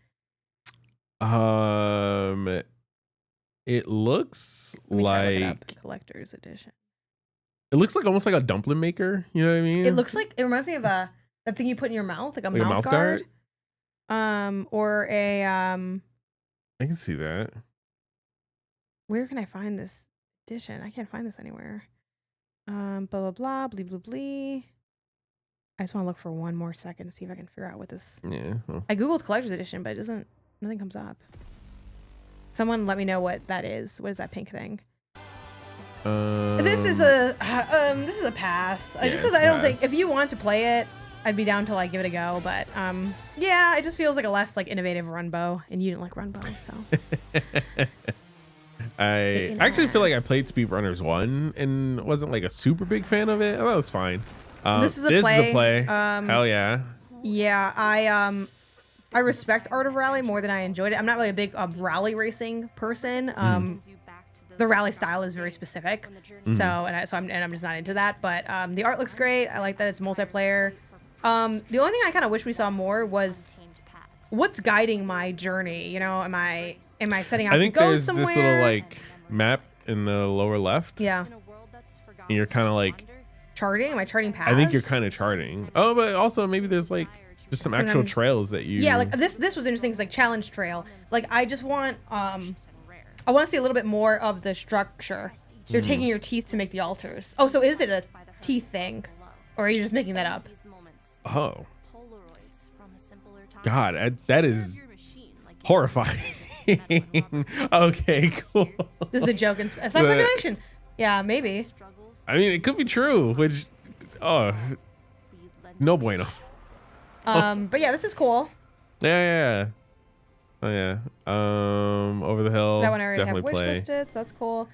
It looks Let me try to look it like up. Collector's edition. it looks like almost like a dumpling maker. You know what I mean? It looks like, it reminds me of that thing you put in your mouth, like a mouth guard. Or a I can see that. where can I find this edition? I can't find this anywhere. Blah blah blah, blee blee blee. I just want to look for one more second to see if I can figure out what this. Yeah. Well. I googled collector's edition, but it doesn't. Nothing comes up. Someone let me know what that is. What is that pink thing? This is a pass. Yeah, Just because I don't think, if you want to play it, I'd be down to like give it a go. But yeah, it just feels like a less like innovative Runbow, and you didn't like Runbow, so. I actually feel like I played Speedrunners 1 and wasn't like a super big fan of it. I thought it was fine. This is a play. Hell yeah. Yeah, I respect Art of Rally more than I enjoyed it. I'm not really a big rally racing person. The rally style is very specific, so I'm just not into that. But the art looks great. I like that it's multiplayer. The only thing I kind of wish we saw more was what's guiding my journey. You know, am I setting out I think to go there's somewhere? this little like map in the lower left. Yeah. And you're kind of like charting. Am I charting paths? I think you're kind of charting. Oh, but also maybe there's like just some actual trails that you. Yeah, like this was interesting. It's like challenge trail. Like I just want I want to see a little bit more of the structure. You're taking your teeth to make the altars. Oh, so is it a teeth thing, or are you just making that up? Oh. God, that is horrifying. Okay, cool. This is a joke. Aside from regulation. Yeah, maybe. I mean, it could be true, which, no bueno. But yeah, this is cool. Yeah. Oh yeah. Over the Hill. That one I already definitely have play. wishlisted, so that's cool.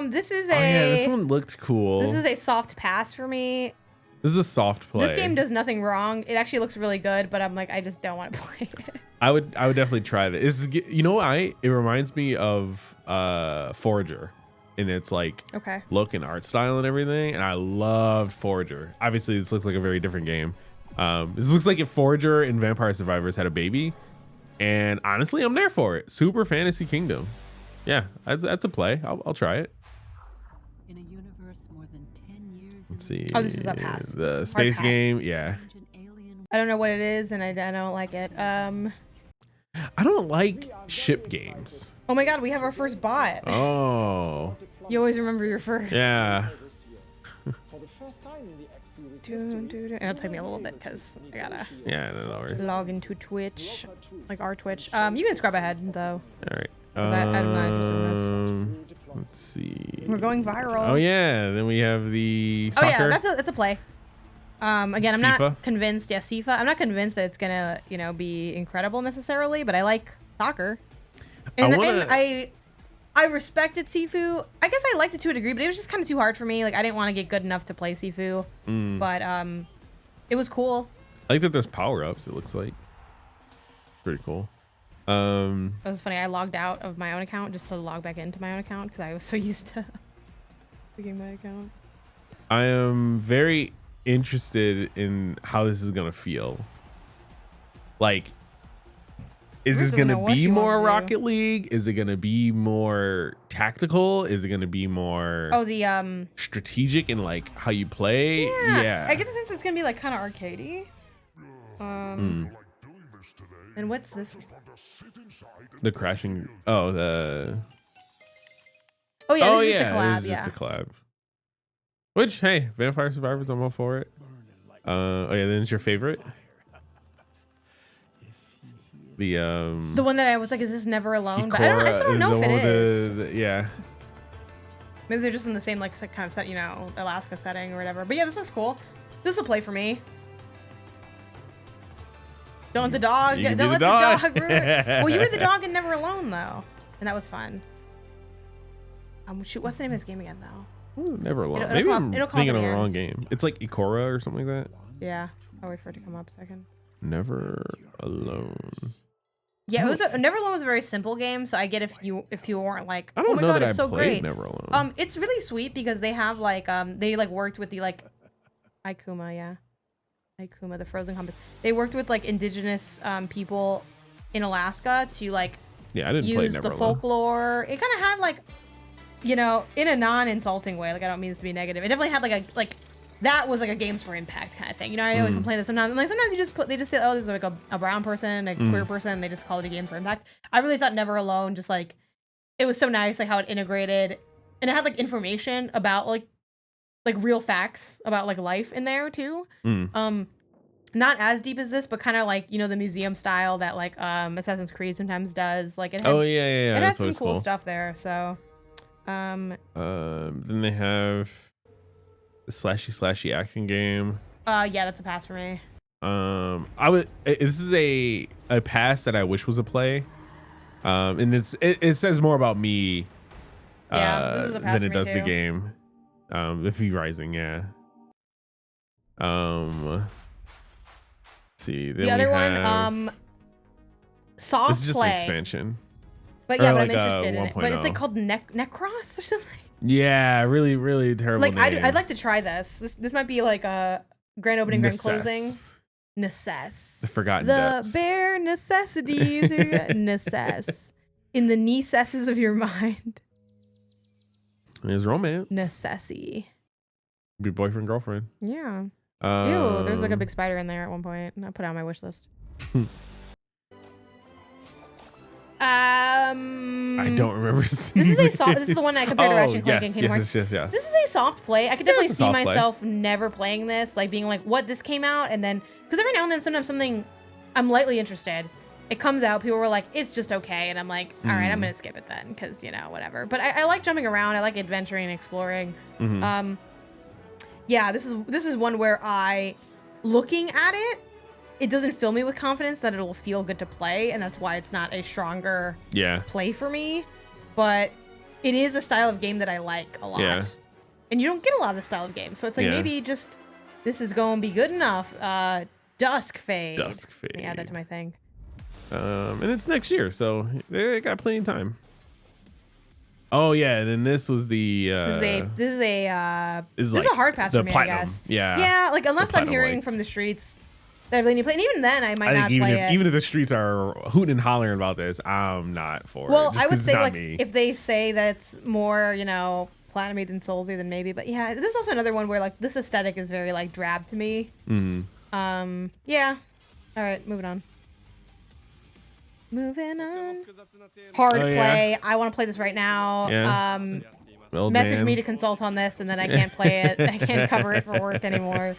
This is Oh yeah, this one looked cool. This is a soft pass for me. This is a soft play. This game does nothing wrong. It actually looks really good, but I'm like, I just don't want to play it. I would definitely try this. You know, it reminds me of Forager in its like look and art style and everything, and I loved Forager. Obviously, this looks like a very different game. This looks like if Forager and Vampire Survivors had a baby, and honestly, I'm there for it. Super Fantasy Kingdom. Yeah, that's a play. I'll try it. In a universe more than 10 years. Let's see. Oh, this is a pass. The space game, yeah. I don't know what it is, and I don't like it. I don't like ship games. Oh my god, we have our first bot. Oh. You always remember your first. Yeah. It'll take me a little bit because I gotta no worries. log into Twitch, like our Twitch. You can scrub ahead though. All right. I'm not interested in this. Let's see. We're going viral. Oh yeah, then we have the soccer. Oh yeah, that's a play. Again, I'm Sifa? not convinced. Yeah, Sifa. I'm not convinced that it's gonna, be incredible necessarily, but I like soccer, and I respected Sifu. I guess I liked it to a degree, but it was just kind of too hard for me. Like I didn't want to get good enough to play Sifu, but it was cool. I like that there's power ups. It looks like pretty cool. It was funny. I logged out of my own account just to log back into my own account because I was so used to picking my account. I am very interested in how this is gonna feel. Like, is this gonna be more Rocket League? Is it gonna be more tactical? Is it gonna be more strategic in like how you play? Yeah. I get the sense it's gonna be like kind of arcadey. And what's this? The crashing. Oh, the. Oh yeah, this is just a collab. This is just a collab. Which, hey, Vampire Survivors, I'm all for it. Oh yeah, then it's your favorite. The one that I was like, is this Never Alone? But I just don't know if it is. Yeah. Maybe they're just in the same like kind of set, you know, Alaska setting or whatever. But yeah, this looks cool. This will play for me. Don't let the dog. You can Don't be let the the dog. dog ruin it. Well, you were the dog in Never Alone though, and that was fun. Shoot, what's the name of this game again though? Ooh, Never Alone. It'll Maybe come up- I'm it'll come up thinking at of the the wrong end. game. It's like Ikora or something like that. Yeah. I'll wait for it to come up a second. Never Alone. Yeah, Never Alone was a very simple game, so I get if you weren't like, I don't oh my know god, that it's I so played great. Never Alone. It's really sweet because they have like they like worked with the like Ikuma, yeah. Ikuma, the frozen compass. They worked with like indigenous people in Alaska to like Yeah, I didn't play use Never the Alone. folklore. It kind of had like, you know, in a non-insulting way. Like I don't mean this to be negative. It definitely had like that was like a games for impact kind of thing. You know, I always complain that sometimes they just say, oh, this is like a brown person, a queer person, and they just call it a game for impact. I really thought Never Alone just like it was so nice, like how it integrated and it had like information about like real facts about like life in there too. Not as deep as this, but kind of like, you know, the museum style that like Assassin's Creed sometimes does. Like it had, Oh yeah. it had That's some always cool cool. stuff there. So Then they have the slashy action game. yeah, that's a pass for me. This is a pass that I wish was a play. And it says more about me This is a pass than for it me does the too. game. The V Rising, yeah. Let's see. Then The other we one, have- soft this is just play. an expansion. But Or yeah, but like I'm a interested in it. But it's like 1.0. called Necross or something. Yeah, really terrible. Like name. I'd like to try this. This might be like a grand opening, grand closing. Necess. Necess. The Forgotten The Depths. bare necessities. Necess. In the necesses of your mind. There's romance. Necessy. Be boyfriend, girlfriend. Yeah. Ew, there's like a big spider in there at one point, and I put it on my wish list. I don't remember seeing This is a soft. This is the one I compared to Ratchet and Clank and yes, Kingdom Hearts. yes. This is a soft play. I could definitely it's a see soft play. myself never playing this, like being like, "What? This came out," and then because every now and then, sometimes something I'm lightly interested. It comes out, people were like, "It's just okay," and I'm like, "All right, I'm gonna skip it then," because you know, whatever. But I like jumping around. I like adventuring and exploring. Yeah, this is one where looking at it doesn't fill me with confidence that it'll feel good to play, and that's why it's not a stronger play for me. But it is a style of game that I like a lot. Yeah. And you don't get a lot of this style of game. So it's like maybe just this is going to be good enough. Dusk Fade. Dusk Fade. Yeah, that's my thing. And it's next year, so they got plenty of time. Oh yeah, and then this was the This is a like hard pass the for me, platinum. I guess. Yeah. Yeah, like unless I'm platinum, hearing like- from the streets that I really need to play. And even then I might I not think play it. even if the streets are hooting and hollering about this, I'm not for it. Well, just I would 'cause it's say not like me. if they say that it's more, you know, platinum than soulsy, then maybe. But yeah, this is also another one where like this aesthetic is very like drab to me. Yeah. All right, moving on. Moving on. Hard Oh, yeah. play. I want to play this right now. Yeah. Well, Message damn. me to consult on this, and then I can't play it. I can't cover it for work anymore.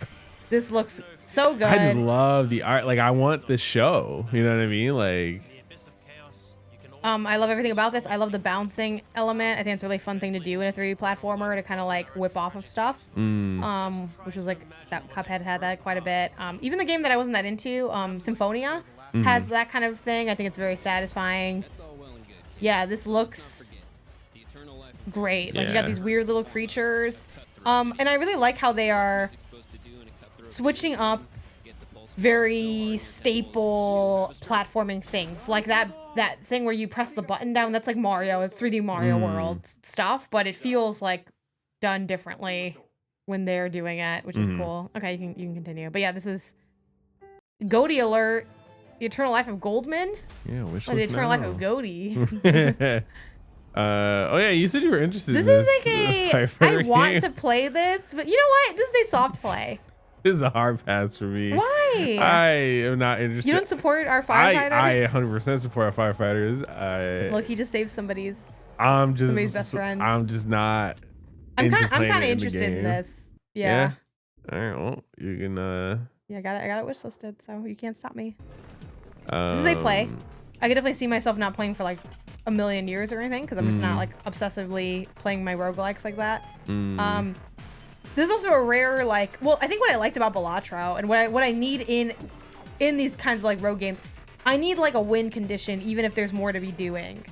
This looks so good. I just love the art. Like I want the show. You know what I mean? Like I love everything about this. I love the bouncing element. I think it's a really fun thing to do in a 3D platformer to kind of like whip off of stuff. Which was like that Cuphead had that quite a bit. Even the game that I wasn't that into, Symphonia, has that kind of thing. I think it's very satisfying. Yeah, this looks great. Like you got Yeah. these weird little creatures. And I really like how they are switching up very staple platforming things, like that thing where you press the button down. That's like Mario. It's 3D Mario World stuff, but it feels like done differently when they're doing it, which is cool. Okay, you can continue. But yeah, this is Goaty alert. The Eternal Life of Goldman, yeah, wish or the list Eternal now. Life of Goaty. Oh yeah, you said you were interested. This in is like I firefighter want game. to play this, but you know what? This is a soft play. This is a hard pass for me. Why? I am not interested. You don't support our firefighters? I 100% support our firefighters. Look, he just saved somebody's somebody's best friend. I'm just not. I'm into kind playing of it in the interested in game. this. Yeah. All right. Well, you can. Yeah, I got it wish listed, so you can't stop me. This is a play. I could definitely see myself not playing for like a million years or anything because I'm just not like obsessively playing my roguelikes like that. This is also a rare like. Well, I think what I liked about Balatro and what I need in these kinds of like rogue games, I need like a win condition even if there's more to be doing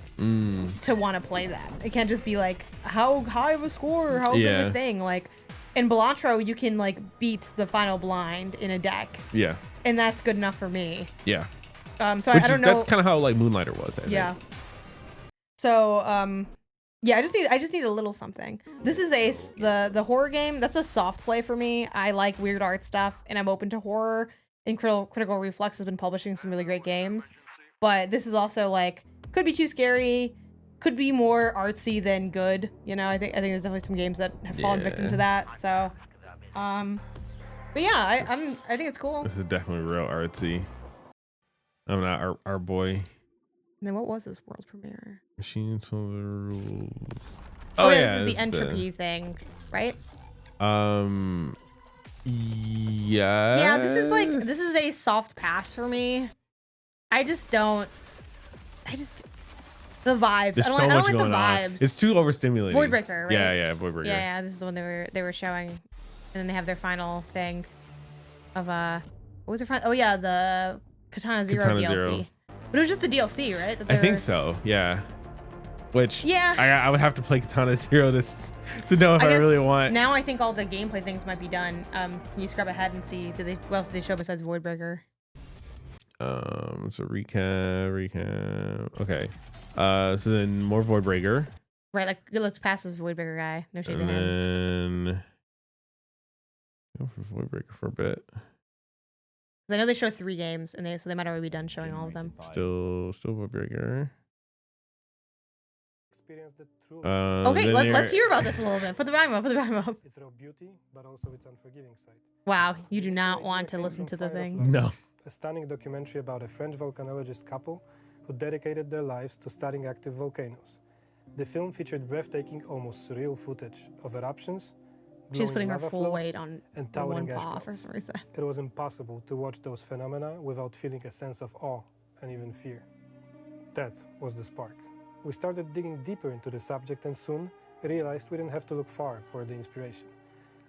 to want to play that. It can't just be like how high of a score or how good of a thing. Like in Balatro, you can like beat the final blind in a deck. Yeah. And that's good enough for me. Yeah. So I don't know. That's kind of how like Moonlighter was. I Yeah. think. So yeah, I just need a little something. This is the horror game. That's a soft play for me. I like weird art stuff, and I'm open to horror. And Critical Reflex has been publishing some really great games, but this is also like could be too scary, could be more artsy than good. You know, I think there's definitely some games that have fallen victim to that. So, but yeah, I think it's cool. This is definitely real artsy. I'm not our boy. And then what was this world premiere? Machines for the rules. Oh yeah, this is the entropy thing, right? Yeah. Yeah, this is a soft pass for me. The vibes. There's I so don't much like the going on. vibes. It's too overstimulating. Voidbreaker, right? Yeah, Voidbreaker. Yeah, this is the one they were showing, and then they have their final thing of what was their final? Oh yeah, the Katana Zero DLC. But it was just the DLC, right? I think so. Yeah. Which I would have to play Katana Zero to know if I really want. Now I think all the gameplay things might be done. Can you scrub ahead and see what else did they show besides Voidbreaker? So recap. Okay. So then more Voidbreaker. Right, like let's pass this Voidbreaker guy. No shade to him. And then go for Voidbreaker for a bit. I know they show 3 games, and they might already be done showing all of them. Still Voidbreaker. Okay, let's hear about this a little bit. Put the volume up. Its raw beauty, but also its unforgiving side. Wow, you do not want to listen to the thing. No. A stunning documentary about a French volcanologist couple who dedicated their lives to studying active volcanoes. The film featured breathtaking, almost surreal footage of eruptions. She's putting her lava full flows, weight on and the one towering ash paw for clouds. some reason. It was impossible to watch those phenomena without feeling a sense of awe and even fear. That was the spark. We started digging deeper into the subject and soon realized we didn't have to look far for the inspiration.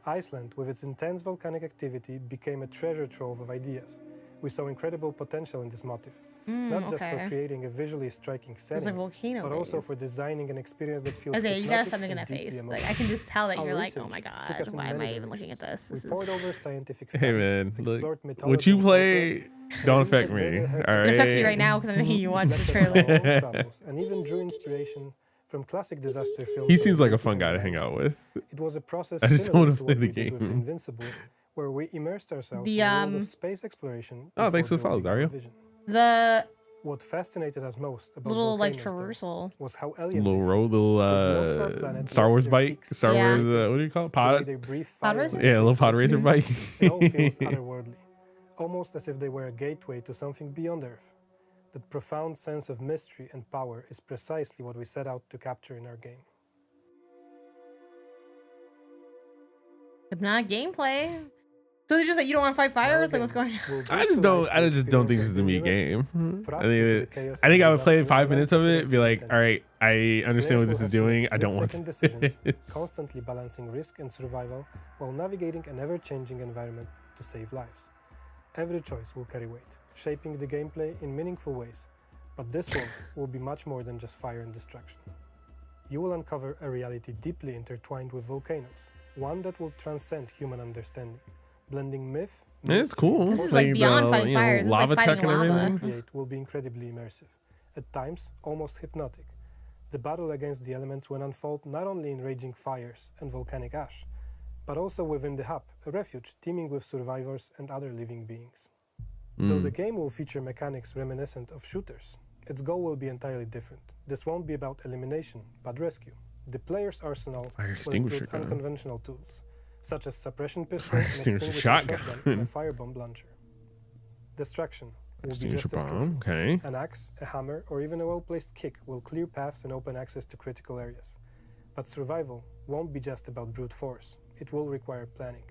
Iceland, with its intense volcanic activity, became a treasure trove of ideas. We saw incredible potential in this motif. Not just for creating a visually striking setting, like volcano but also days. for designing an experience that feels Isaiah, you gotta stop hypnotic making that and deeply face. Like emotional. I can just tell that Our you're like, oh research my took god, us in why am many I even looking at directions. this? We pored over scientific Hey studies, man, explored look, mythology what you and play folklore, don't and affect even me. heard All right. It affects you right now because I'm making you watch the reflected on our own trailer. travels, and even drew inspiration from classic disaster films. He of seems the like a 80s fun and guy to hang out 90s. with. It was a process I just similar want to to play what the we did with game. Invincible, where we immersed ourselves The, in the world of space exploration. Oh, thanks for the before follow, building our Dario. vision. The What fascinated us most about little like volcanoes, though, traversal. was how alien Little they road, felt. little It glowed our planet Star with Wars their bike, peaks, Star Yeah. Wars. What do you call it? the way Pod? they breathe Pod fire racer? with Yeah, a little their pod racer bike. It all feels otherworldly, almost as if they were a gateway to something beyond Earth. That profound sense of mystery and power is precisely what we set out to capture in our game. Hypnotic gameplay. So they're just like you don't want to fight fires? Like what's going on? I just don't think this is a me game. I think I would play 5 minutes of it, be like, all right, I understand what this is doing. I don't want decisions, this. constantly balancing risk and survival while navigating an ever-changing environment to save lives. Every choice will carry weight, shaping the gameplay in meaningful ways. But this world will be much more than just fire and destruction. You will uncover a reality deeply intertwined with volcanoes, one that will transcend human understanding, blending myth. It's cool. This is like beyond fighting fires. It's like lava tech fighting and lava. everything. Create will be incredibly immersive, at times almost hypnotic. The battle against the elements will unfold not only in raging fires and volcanic ash, but also within the hub, a refuge teeming with survivors and other living beings. Though the game will feature mechanics reminiscent of shooters, its goal will be entirely different. This won't be about elimination, but rescue. The player's arsenal Fire will extinguisher include gun. unconventional tools, such as suppression pistol, Fire an extinguisher extinguishing shotgun. and a firebomb launcher. Distraction will be Extinguisher just as bomb. crucial. Okay. An axe, a hammer, or even a well-placed kick will clear paths and open access to critical areas. But survival won't be just about brute force. It will require planning.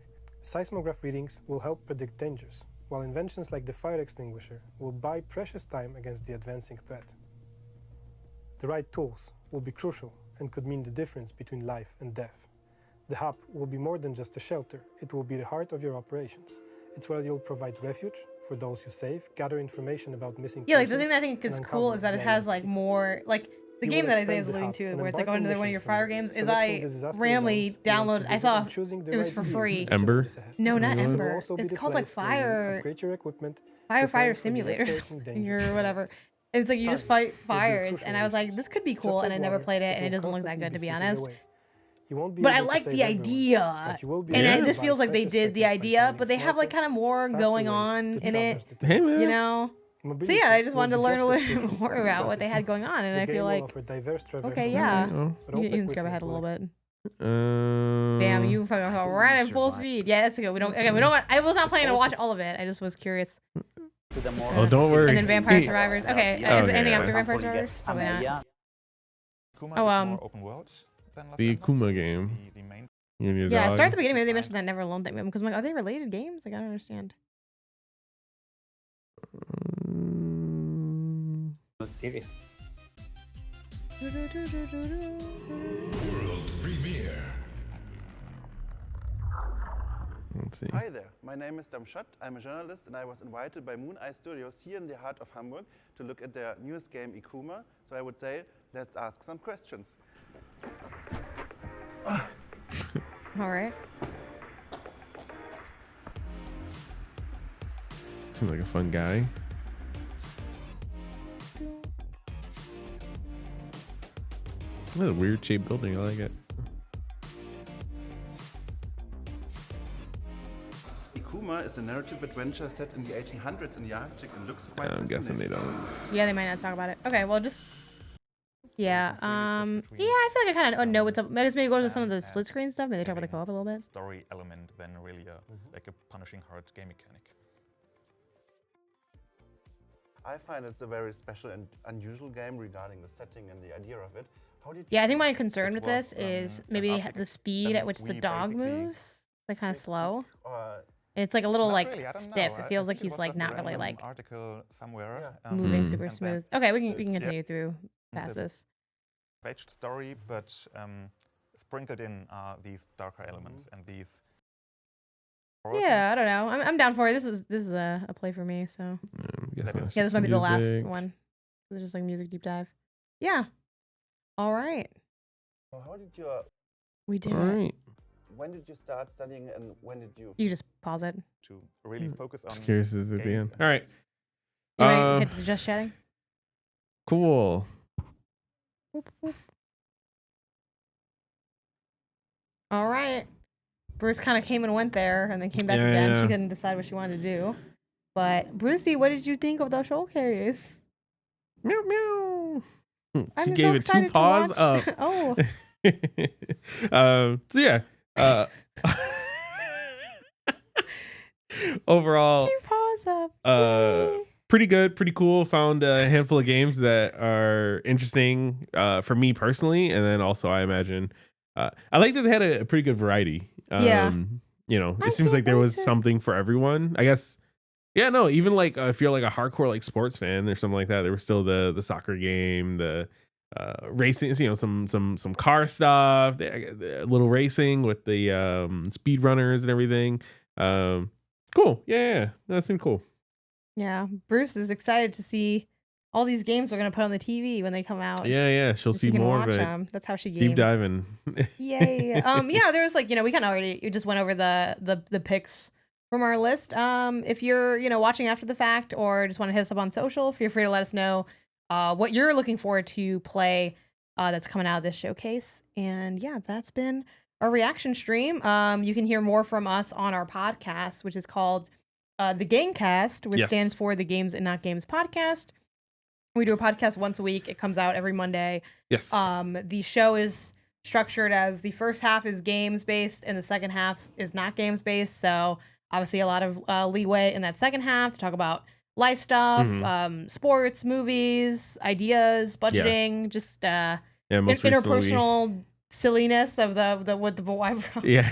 Seismograph readings will help predict dangers, while inventions like the fire extinguisher will buy precious time against the advancing threat. The right tools will be crucial and could mean the difference between life and death. The hub will be more than just a shelter, it will be the heart of your operations. It's where you'll provide refuge for those you save, gather information about missing Yeah, like the persons, thing that I think is and cool uncover is that it the has island's like secrets. more like the You game will that Isaiah expand is the alluding hub to, and where it's like embark going on to one of your missions fire from games, is selecting I the disaster randomly zones you want to downloaded. I visit saw and choosing the it was right for view free. for the Ember? challenges ahead. No, not It will Ember. also be It's the called like place where you Fire upgrade your equipment, Fire preparing for the Simulator or escalating something dangers or ahead. whatever. And it's like you just fight fires, and I was like, resource. this could be Just cool, like and I never water, played it, and will it doesn't look that constantly good to be seeping honest. away. You won't be But I able to like save the everyone, idea, but you will be and able to this buy feels like they precious did the seconds by idea, finding but they have like smarter, kind of more faster going ways on to in it, traverse the Hey, terrain. man. you know. So Mobility yeah, I just will wanted to be learn a just as little crucial bit more as about what they strategy. had going on, and The I game feel will like, offer diverse traversal okay, yeah, options, but all you can skip equipment ahead a little will bit. Damn, Damn, you fucking ran at full speed. Yeah, that's good. We don't. Okay, we don't. I was not planning to watch all of it. I just was curious. Oh, don't worry. And then Vampire Survivors. Okay, is Okay, Oh, there anything yeah. after Vampire Survivors? Probably not. Oh, The Akuma game. You need a yeah, dog. start at the beginning. Maybe they mentioned that Never Alone thing because I'm like, are they related games? Like, I don't understand. Series. World premiere. Let's see. Hi there, my name is Damshot. I'm a journalist and I was invited by Moon Eye Studios here in the heart of Hamburg to look at their newest game, Ikuma. So I would say, let's ask some questions. All right. Seems like a fun guy. That's a weird shaped building. I like it. Ikuma is a narrative adventure set in the 1800s in the Arctic and looks quite I'm guessing they fascinating. don't. Yeah, they might not talk about it. Okay, well, just yeah. Yeah, I feel like I kind of know what's up. I guess maybe go to some of the split screen stuff. Maybe talk about the co-op a little bit. Story element than really like a punishing hard game mechanic. I find it's a very special and unusual game regarding the setting and the idea of it. How did Yeah, I think my it concern with was, this is maybe the speed at which the dog moves. Like kind of slow. And it's like a little Not like really, I don't stiff. know. It feels I like think it he's was like just a not really random like article somewhere moving super and smooth. then Okay, we can continue through it's past a this. Batched story, but sprinkled in are these darker elements and these. Yeah, I don't know. I'm down for it. This is a play for me. So yeah, this might be the last one. It's just like music deep dive. Yeah. All right. So how did you? We did All it. right. When did you start studying and when did you? You just pause it. To really focus on. Just curious as at the end. All right. You ready to hit the just chatting? Cool. All right. Bruce kind of came and went there and then came back Yeah, again. yeah. She couldn't decide what she wanted to do. But Brucey, what did you think of the showcase? Meow meow. She I'm so gave it two excited to paws watch. up. Oh. So yeah. Overall, Two paws up. pretty good, pretty cool. Found a handful of games that are interesting for me personally, and then also I imagine I like that they had a pretty good variety. Yeah. You know, it seems like there was something for everyone. I guess. Yeah, no, even like if you're like a hardcore like sports fan or something like that, there was still the soccer game, the racing, you know, some car stuff, the little racing with the speed runners and everything. Cool. Yeah, that seemed cool. Yeah. Bruce is excited to see all these games we're going to put on the TV when they come out. Yeah, she'll And see she can more of watch it. them. That's how she games. Deep diving. Yay. Yeah, there was like, you know, we kind of already just went over the picks from our list. If you're, you know, watching after the fact or just want to hit us up on social, feel free to let us know what you're looking forward to play that's coming out of this showcase. And yeah, that's been our reaction stream. You can hear more from us on our podcast, which is called the Gamecast, which stands for the Games and Not Games podcast. We do a podcast once a week. It comes out every Monday. Yes. The show is structured as the first half is games based and the second half is not games based. So obviously a lot of leeway in that second half to talk about life stuff, sports, movies, ideas, budgeting, just most recently interpersonal silliness of the with the eyebrow. Yeah.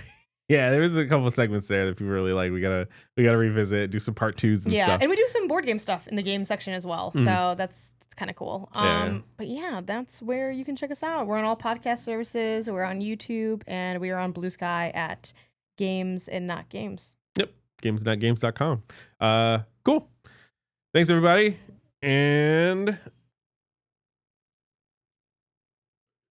Yeah, there was a couple of segments there that people really like. We gotta revisit, do some part 2s and stuff. And we do some board game stuff in the game section as well. So that's kind of cool. But yeah, that's where you can check us out. We're on all podcast services. We're on YouTube, and we are on Blue Sky at Games and Not Games. Yep, gamesnotgames.com. Cool. Thanks everybody, and